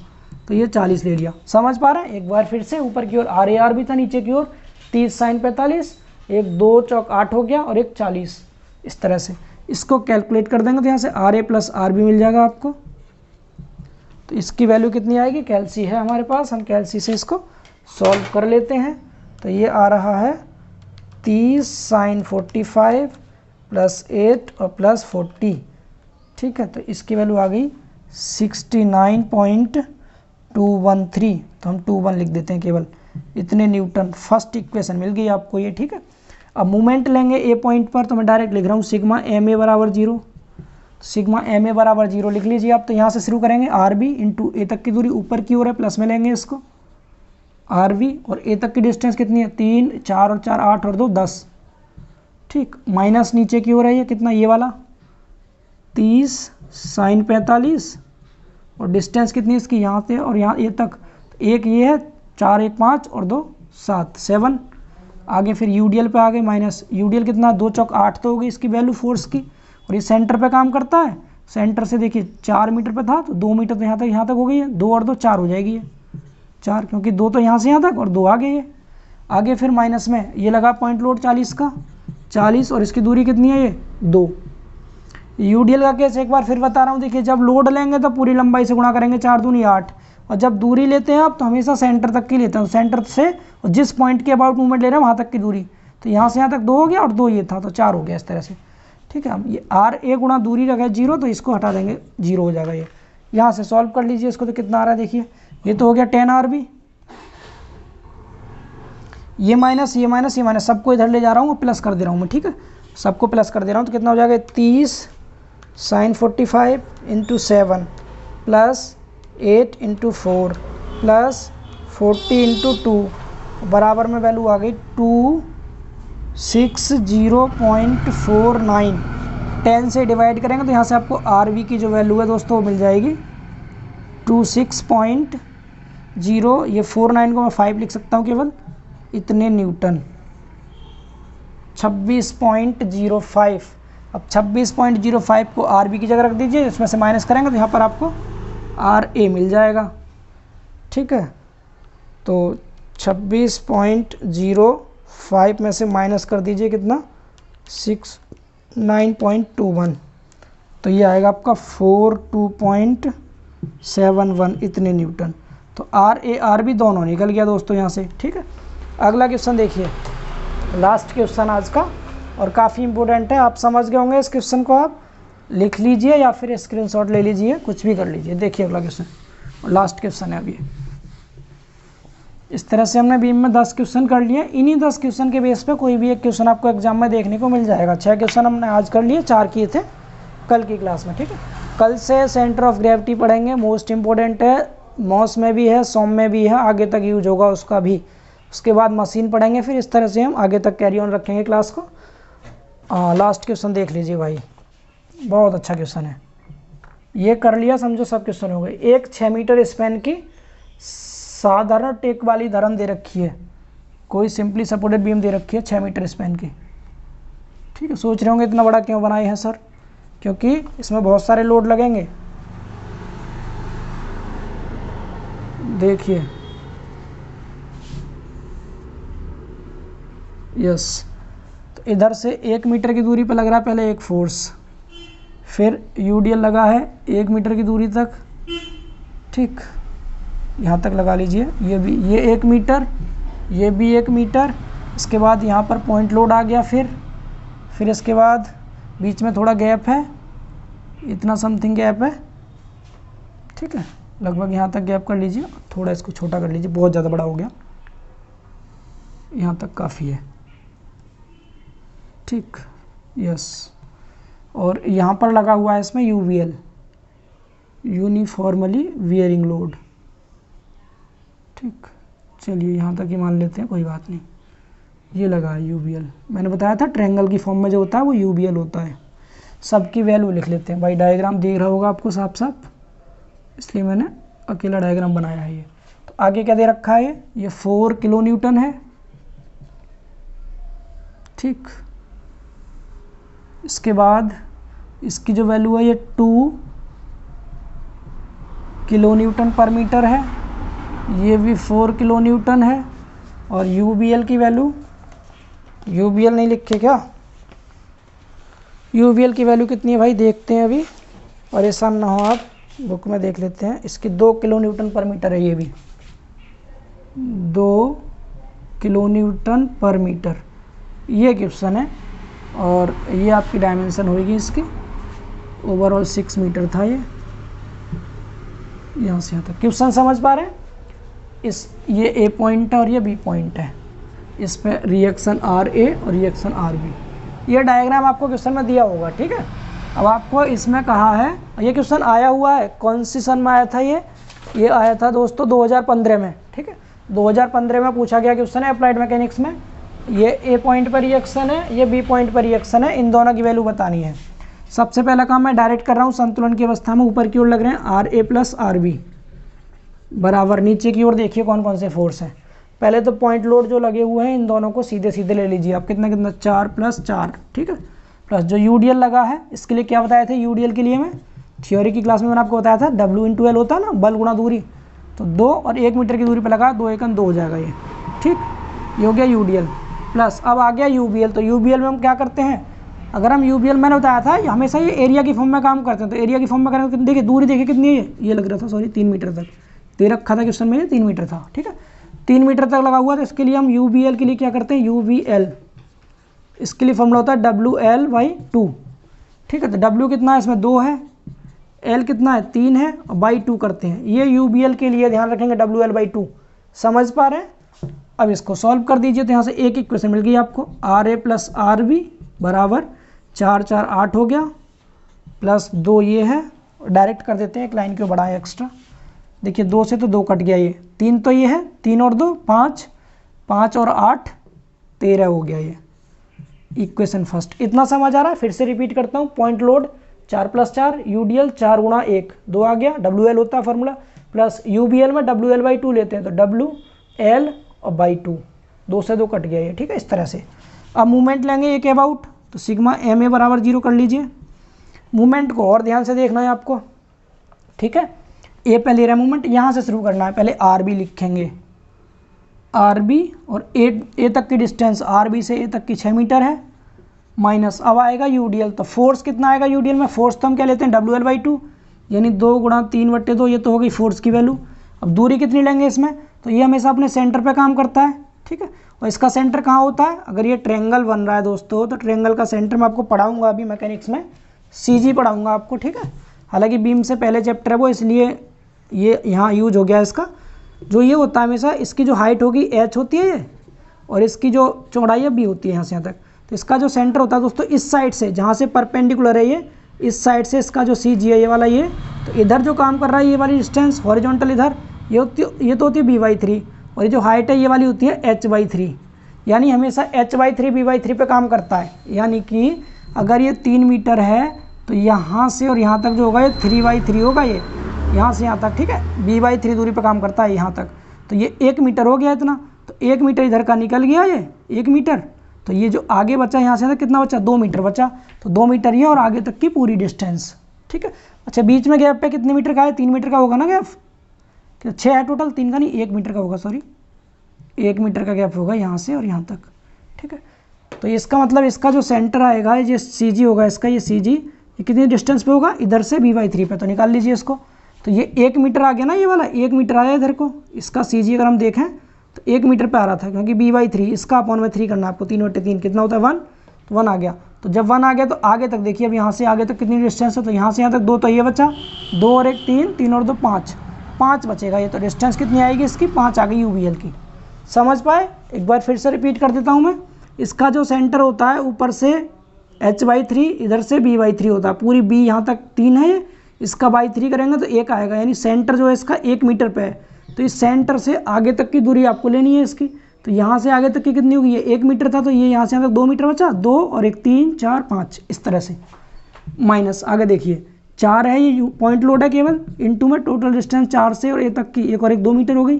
तो ये 40 ले लिया। समझ पा रहे हैं? एक बार फिर से ऊपर की ओर RAR भी था, नीचे की ओर 30 sin 45, एक 2 चौक 8 हो गया और एक 40, इस तरह से इसको कैलकुलेट कर देंगे तो यहाँ से RA प्लस RB मिल जाएगा आपको। तो इसकी वैल्यू कितनी आएगी, कैलसी है हमारे पास, हम कैलसी से इसको सॉल्व कर लेते हैं। तो ये आ रहा है 30 sin 45 प्लस 8 और प्लस 40, ठीक है। तो इसकी वैल्यू आ गई 69.213, तो हम 21 लिख देते हैं केवल, इतने न्यूटन। फर्स्ट इक्वेशन मिल गई आपको ये, ठीक है। अब मोमेंट लेंगे ए पॉइंट पर, तो मैं डायरेक्ट लिख रहा हूँ सिग्मा MA बराबर 0, सिग्मा MA बराबर 0 लिख लीजिए आप। तो यहाँ से शुरू करेंगे RB इंटू ए तक की दूरी ऊपर की ओर है, प्लस में लेंगे इसको RB, और ए तक की डिस्टेंस कितनी है 3, 4 और 4 8 और 2 10, ठीक। माइनस नीचे की ओर है ये कितना, ये वाला 30 sin 45, और डिस्टेंस कितनी इसकी यहाँ से और यहाँ ए तक, एक ये है 4 1 5 और 2 7 7। आगे फिर UDL पे आ गए माइनस, UDL कितना 2 चौक 8 तो हो गई इसकी वैल्यू फोर्स की, और ये सेंटर पे काम करता है। सेंटर से देखिए 4 मीटर पे था तो 2 मीटर तो यहाँ तक हो गई है, 2 और 2 4 हो जाएगी ये 4, क्योंकि 2 तो यहाँ से यहाँ तक और 2 आगे ये। आगे फिर माइनस में ये लगा पॉइंट लोड 40 का, 40 और इसकी दूरी कितनी है ये 2। UDL का केस एक बार फिर बता रहा हूँ, देखिए जब लोड लेंगे तो पूरी लंबाई से गुणा करेंगे, 4 दूनी 8, और जब दूरी लेते हैं आप तो हमेशा सेंटर तक की लेते हैं, सेंटर से और जिस पॉइंट के अबाउट मूवमेंट ले रहे हैं वहाँ तक की दूरी, तो यहाँ से यहाँ तक 2 हो गया और 2 ये था तो 4 हो गया इस तरह से, ठीक है। हम ये RA गुणा दूरी रखा है 0, तो इसको हटा देंगे 0 हो जाएगा ये। यहाँ से सॉल्व कर लीजिए इसको, तो कितना आ रहा है देखिए, ये तो हो गया 10 RB, ये माइनस ये माइनस ये माइनस सबको इधर ले जा रहा हूँ, प्लस कर दे रहा हूँ मैं, ठीक है, सबको प्लस कर दे रहा हूँ। तो कितना हो जाएगा 30 sin 45 into 7 plus 8 into 4 plus 40 into 2 बराबर में वैल्यू आ गई 260.49। 10 से डिवाइड करेंगे तो यहाँ से आपको RB की जो वैल्यू है दोस्तों वो मिल जाएगी 26.0, ये 49 को मैं 5 लिख सकता हूँ केवल, इतने न्यूटन, 26.05। अब 26.05 को RB की जगह रख दीजिए, इसमें से माइनस करेंगे तो यहाँ पर आपको RA मिल जाएगा, ठीक है। तो 26.05 में से माइनस कर दीजिए कितना 69.21, तो ये आएगा आपका 42.71 इतने न्यूटन। तो RA RB दोनों निकल गया दोस्तों यहाँ से, ठीक है। अगला क्वेश्चन देखिए, लास्ट क्वेश्चन आज का, और काफ़ी इंपॉर्टेंट है, आप समझ गए होंगे इस क्वेश्चन को, आप लिख लीजिए या फिर स्क्रीनशॉट ले लीजिए, कुछ भी कर लीजिए। देखिए अगला क्वेश्चन, लास्ट क्वेश्चन है अभी। इस तरह से हमने बीम में 10 क्वेश्चन कर लिए, इन्हीं 10 क्वेश्चन के बेस पे कोई भी एक क्वेश्चन आपको एग्जाम में देखने को मिल जाएगा। 6 क्वेश्चन हमने आज कर लिए, 4 किए थे कल की क्लास में, ठीक है। कल से सेंटर ऑफ ग्रेविटी पढ़ेंगे, मोस्ट इंपॉर्टेंट है, मॉस में भी है, सॉम में भी है, आगे तक यूज होगा उसका भी। उसके बाद मशीन पढ़ेंगे, फिर इस तरह से हम आगे तक कैरी ऑन रखेंगे क्लास को। लास्ट क्वेश्चन देख लीजिए भाई, बहुत अच्छा क्वेश्चन है, ये कर लिया समझो सब क्वेश्चन हो गए। एक 6 मीटर स्पैन की साधारण टेक वाली धरन दे रखी है, कोई सिंपली सपोर्टेड बीम दे रखी है 6 मीटर स्पैन की, ठीक है। सोच रहे होंगे इतना बड़ा क्यों बनाए हैं सर, क्योंकि इसमें बहुत सारे लोड लगेंगे। देखिए यस, तो इधर से 1 मीटर की दूरी पर लग रहा है पहले एक फोर्स, फिर UDL लगा है 1 मीटर की दूरी तक, ठीक, यहाँ तक लगा लीजिए, ये भी, ये 1 मीटर, ये भी 1 मीटर। इसके बाद यहाँ पर पॉइंट लोड आ गया, फिर इसके बाद बीच में थोड़ा गैप है, इतना समथिंग गैप है, ठीक है, लगभग यहाँ तक गैप कर लीजिए, थोड़ा इसको छोटा कर लीजिए, बहुत ज़्यादा बड़ा हो गया, यहाँ तक काफ़ी है, ठीक, यस। और यहाँ पर लगा हुआ है इसमें UVL, यूनिफॉर्मली वियरिंग लोड, ठीक। चलिए यहाँ तक ही मान लेते हैं, कोई बात नहीं, ये लगा है UVL, मैंने बताया था ट्रायंगल की फॉर्म में जो होता है वो UVL होता है। सबकी वैल्यू लिख लेते हैं भाई, डायग्राम दिख रहा होगा आपको साफ साफ, इसलिए मैंने अकेला डायग्राम बनाया है ये। तो आगे क्या दे रखा है, ये 4 किलो न्यूटन है, ठीक। इसके बाद इसकी जो वैल्यू है ये 2 किलो न्यूटन पर मीटर है, ये भी 4 किलो न्यूटन है। और यूबीएल की वैल्यू, यूबीएल नहीं लिखे क्या, यूबीएल की वैल्यू कितनी है भाई देखते हैं, अभी परेशान ना हो आप, बुक में देख लेते हैं। इसकी 2 किलो न्यूटन पर मीटर है, ये भी 2 किलो न्यूटन पर मीटर ये क्वेश्चन है। और ये आपकी डायमेंशन होगी इसकी, ओवरऑल 6 मीटर था ये, यहाँ से यहाँ तक। क्वेश्चन समझ पा रहे हैं? ये ए पॉइंट है और ये बी पॉइंट है, इस पे रिएक्शन आर ए और रिएक्शन आर बी। ये डायग्राम आपको क्वेश्चन में दिया होगा, ठीक है। अब आपको इसमें कहा है, ये क्वेश्चन आया हुआ है, कौन सी सन में आया था ये आया था दोस्तों 2015 में, ठीक है। 2015 में पूछा गया क्वेश्चन है अप्लाइड मैकेनिक्स में। ये ए पॉइंट पर रिएक्शन है, ये बी पॉइंट पर रिएक्शन है, इन दोनों की वैल्यू बतानी है। सबसे पहला काम मैं डायरेक्ट कर रहा हूँ, संतुलन की अवस्था में ऊपर की ओर लग रहे हैं R A plus R B बराबर, नीचे की ओर देखिए कौन कौन से फोर्स हैं। पहले तो पॉइंट लोड जो लगे हुए हैं इन दोनों को सीधे सीधे ले लीजिए आप, कितना कितना 4 + 4, ठीक है। प्लस जो यूडीएल लगा है, इसके लिए क्या बताया था यूडीएल के लिए, मैं थ्योरी की क्लास में मैंने आपको बताया था W × L होता है ना, बल गुणा दूरी। तो 2 और 1 मीटर की दूरी पर लगा, 2 × 1 = 2 हो जाएगा ये, ठीक। ये हो गया यूडीएल। प्लस अब आ गया यूबीएल। तो यूबीएल में हम क्या करते हैं, अगर हम यूबीएल मैंने बताया था हमेशा ये एरिया की फॉर्म में काम करते हैं। तो एरिया की फॉर्म में करें तो देखिए दूरी देखिए कितनी है, ये लग रहा था सॉरी 3 मीटर तक दे रखा था क्वेश्चन में, ये 3 मीटर था, ठीक है। 3 मीटर तक लगा हुआ, तो इसके लिए हम यूबीएल के लिए क्या करते हैं, यूवीएल, इसके लिए फॉर्मूला होता है WL/2, ठीक है। तो W कितना है इसमें 2 है, L कितना है 3 है, और बाई 2 करते हैं। ये यूबीएल के लिए ध्यान रखेंगे WL/2, समझ पा रहे हैं। अब इसको सॉल्व कर दीजिए, तो यहाँ से एक इक्वेशन मिल गई आपको, RA + RB बराबर 4 × 4 = 8 हो गया, प्लस 2 ये है, डायरेक्ट कर देते हैं, एक लाइन क्यों बढ़ाएं एक्स्ट्रा। देखिए 2 से तो 2 कट गया, ये 3 तो ये है, 3 और 2 5, 5 और 8 13 हो गया ये इक्वेशन फर्स्ट। इतना समझ आ रहा है? फिर से रिपीट करता हूँ, पॉइंट लोड 4 + 4, यूडीएल 4 × 1 2 आ गया, WL होता है फार्मूला, प्लस यूबीएल में WL/2 लेते हैं, तो WL और बाई 2, 2 से 2 कट गया ये, ठीक है। इस तरह से अब मूवमेंट लेंगे एक अबाउट, तो सिग्मा MA = 0 कर लीजिए। मूवमेंट को और ध्यान से देखना है आपको, ठीक है। ए पे ले रहा है मूवमेंट, यहाँ से शुरू करना है, पहले RB लिखेंगे, RB और ए तक की डिस्टेंस RB से ए तक की 6 मीटर है, माइनस अब आएगा यूडीएल। तो फोर्स कितना आएगा यूडीएल में, फोर्स तो हम क्या लेते हैं WL/2, यानी 2 × 3/2, ये तो हो गई फोर्स की वैल्यू। अब दूरी कितनी लेंगे इसमें, तो ये हमेशा अपने सेंटर पे काम करता है, ठीक है। और इसका सेंटर कहाँ होता है, अगर ये ट्रायंगल बन रहा है दोस्तों, तो ट्रायंगल का सेंटर मैं आपको पढ़ाऊंगा अभी मैकेनिक्स में, CG पढ़ाऊंगा आपको, ठीक है। हालांकि बीम से पहले चैप्टर है वो, इसलिए ये यहाँ यूज हो गया इसका। जो ये होता है हमेशा, इसकी जो हाइट होगी H होती है ये, और इसकी जो चौड़ाई है B होती है यहाँ से यहाँ तक। तो इसका जो सेंटर होता है दोस्तों, इस साइड से जहाँ से परपेंडिकुलर है ये, इस साइड से इसका जो CG है ये वाला, ये तो इधर जो काम कर रहा है ये वाली डिस्टेंस हॉरिजॉन्टल इधर, ये तो होती है B/3, और ये जो हाइट है ये वाली होती है H/3, यानी हमेशा H/3 B/3 पे काम करता है। यानी कि अगर ये 3 मीटर है तो यहाँ से और यहाँ तक जो होगा ये 3/3 होगा, ये यहाँ से यहाँ तक, ठीक है। B/3 दूरी पे काम करता है यहाँ तक, तो ये 1 मीटर हो गया इतना। तो 1 मीटर इधर का निकल गया ये 1 मीटर, तो ये जो आगे बचा यहाँ से कितना बचा, 2 मीटर बचा। तो 2 मीटर ये और आगे तक की पूरी डिस्टेंस, ठीक है। अच्छा बीच में गैप पे कितने मीटर का है, 3 मीटर का होगा ना गैप, 6 है टोटल, 3 का नहीं 1 मीटर का होगा, सॉरी 1 मीटर का गैप होगा यहाँ से और यहाँ तक, ठीक है। तो इसका मतलब इसका जो सेंटर आएगा ये CG होगा इसका, ये CG ये कितनी डिस्टेंस पे होगा, इधर से B/3 पे, तो निकाल लीजिए इसको। तो ये 1 मीटर आ गया ना, ये वाला 1 मीटर आया इधर को, इसका CG अगर हम देखें तो 1 मीटर पे आ रहा था, क्योंकि B/3 इसका /3 करना है आपको, 3/3 कितना होता है 1, तो 1 आ गया। तो जब 1 आ गया तो आगे तक देखिए, अब यहाँ से आगे तक कितनी डिस्टेंस है, तो यहाँ से यहाँ तक 2 तो ये बचा, 2 और 1 3, 3 और 2 5, 5 बचेगा ये। तो डिस्टेंस कितनी आएगी इसकी, 5 आ गई यूबीएल की। समझ पाए? एक बार फिर से रिपीट कर देता हूँ मैं। इसका जो सेंटर होता है ऊपर से H/3, इधर से B/3 होता है, पूरी B यहाँ तक 3 है ये, इसका /3 करेंगे तो 1 आएगा, यानी सेंटर जो है इसका 1 मीटर पे है। तो इस सेंटर से आगे तक की दूरी आपको लेनी है इसकी। तो यहाँ से आगे तक की कितनी होगी, ये 1 मीटर था, तो ये यहाँ से यहाँ तक 2 मीटर बचा, 2 और 1 3 4 5, इस तरह से। माइनस आगे देखिए 4 है, ये पॉइंट लोड है केवल, इनटू में टोटल डिस्टेंस 4 से और A तक की 1 और 1 2 मीटर हो गई,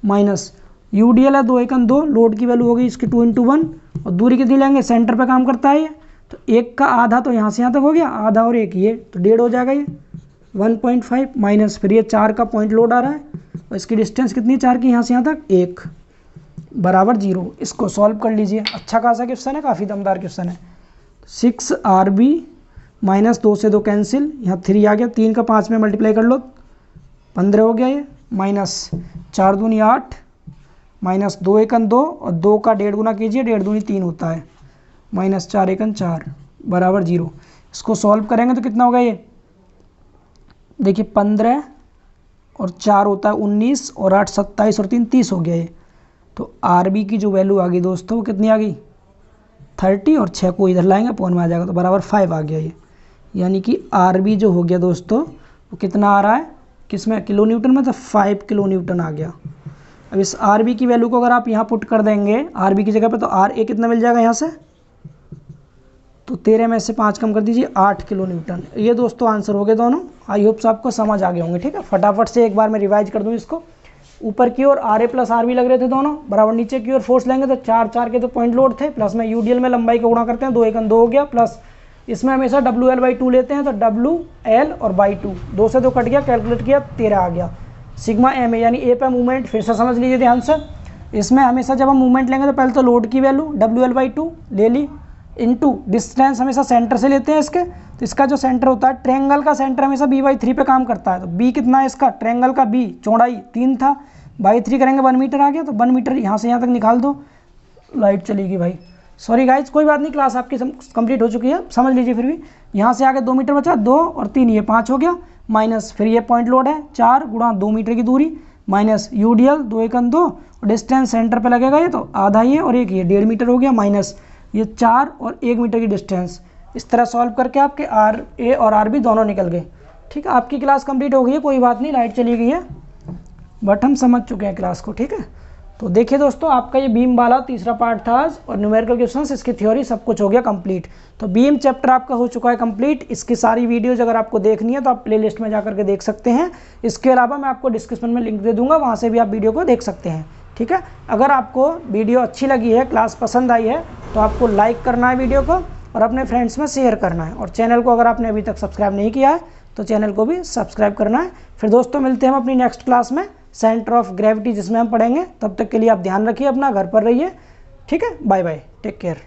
माइनस यूडीएल है 2 × 1 = 2, लोड की वैल्यू हो गई इसकी 2 × 1, और दूरी कितनी लेंगे, सेंटर पे काम करता है ये, तो 1 का आधा तो यहाँ से यहाँ तक हो गया, आधा और 1 ये, तो 1.5 हो जाएगा ये, 1.5 माइनस फिर ये 4 का पॉइंट लोड आ रहा है और इसकी डिस्टेंस कितनी है 4 की यहाँ से यहाँ तक 1 बराबर 0। इसको सॉल्व कर लीजिए। अच्छा खासा क्वेश्चन है, काफ़ी दमदार क्वेश्चन है। 6RB माइनस 2 से 2 कैंसिल, यहाँ 3 आ गया, 3 का 5 में मल्टीप्लाई कर लो 15 हो गया ये, माइनस 4 दूनी 8 माइनस 2 एकन 2 और 2 का 1.5 गुना कीजिए, 1.5 दूनी 3 होता है, माइनस 4 एकन 4 बराबर 0। इसको सॉल्व करेंगे तो कितना होगा ये, देखिए 15 और 4 होता है 19 और 8 27 और 3 30 हो गया ये। तो RB की जो वैल्यू आ गई दोस्तों वो कितनी आ गई 30 और 6 को इधर लाएंगे अपॉन में आ जाएगा तो बराबर 5 आ गया ये। यानी कि RB जो हो गया दोस्तों वो कितना आ रहा है किस में, किलो न्यूटन में, तो 5 किलो न्यूटन आ गया। अब इस RB की वैल्यू को अगर आप यहाँ पुट कर देंगे RB की जगह पे तो RA कितना मिल जाएगा यहाँ से, तो 13 में से 5 कम कर दीजिए 8 किलो न्यूटन। ये दोस्तों आंसर हो गए दोनों। आई होप आपको समझ आ गए होंगे। ठीक है, फटाफट से एक बार मैं रिवाइज कर दूँ इसको। ऊपर की ओर RA प्लस RB लग रहे थे दोनों बराबर, नीचे की ओर फोर्स लेंगे तो 4 के तो पॉइंट लोड थे, प्लस में UDL में लंबाई को गुणा करते हैं 2 एकन 2 हो गया, प्लस इसमें हमेशा WL/2 लेते हैं तो WL और बाई 2, 2 से 2 कट गया, कैलकुलेट किया 13 आ गया। सिग्मा M यानी A पे मूवमेंट, फिर से समझ लीजिए ध्यान से। इसमें हमेशा जब हम मूवमेंट लेंगे तो पहले तो लोड की वैल्यू WL/2 ले ली, इनटू डिस्टेंस हमेशा सेंटर से लेते हैं इसके, तो इसका जो सेंटर होता है ट्रायंगल का सेंटर हमेशा B/3 पे काम करता है। तो B कितना है इसका, ट्रायंगल का B चौड़ाई 3 था, बाई 3 करेंगे 1 मीटर आ गया, तो 1 मीटर यहाँ से यहाँ तक निकाल दो। लाइट चलेगी भाई, सॉरी गाइज, कोई बात नहीं, क्लास आपकी कंप्लीट हो चुकी है, समझ लीजिए। फिर भी यहाँ से आगे 2 मीटर बचा, 2 और 3 ये 5 हो गया, माइनस फिर ये पॉइंट लोड है 4 गुणा 2 मीटर की दूरी, माइनस UDL 2 एकन 2 और डिस्टेंस सेंटर पे लगेगा ये तो आधा ये और एक ये 1.5 मीटर हो गया, माइनस ये 4 और 1 मीटर की डिस्टेंस। इस तरह सॉल्व करके आपके RA और RB दोनों निकल गए। ठीक है, आपकी क्लास कंप्लीट हो गई है, कोई बात नहीं, लाइट चली गई है, बट हम समझ चुके हैं क्लास को। ठीक है, तो देखिए दोस्तों, आपका ये बीम वाला तीसरा पार्ट था आज, और न्यूमेरिकल क्वेश्चंस, इसकी थ्योरी सब कुछ हो गया कंप्लीट। तो बीम चैप्टर आपका हो चुका है कंप्लीट। इसकी सारी वीडियोज अगर आपको देखनी है तो आप प्लेलिस्ट में जाकर के देख सकते हैं। इसके अलावा मैं आपको डिस्क्रिप्शन में लिंक दे दूंगा, वहाँ से भी आप वीडियो को देख सकते हैं। ठीक है, अगर आपको वीडियो अच्छी लगी है, क्लास पसंद आई है, तो आपको लाइक करना है वीडियो को और अपने फ्रेंड्स में शेयर करना है, और चैनल को अगर आपने अभी तक सब्सक्राइब नहीं किया है तो चैनल को भी सब्सक्राइब करना है। फिर दोस्तों मिलते हैं हम अपनी नेक्स्ट क्लास में, सेंटर ऑफ ग्रेविटी, जिसमें हम पढ़ेंगे। तब तक के लिए आप ध्यान रखिए अपना, घर पर रहिए। ठीक है, बाय बाय, टेक केयर।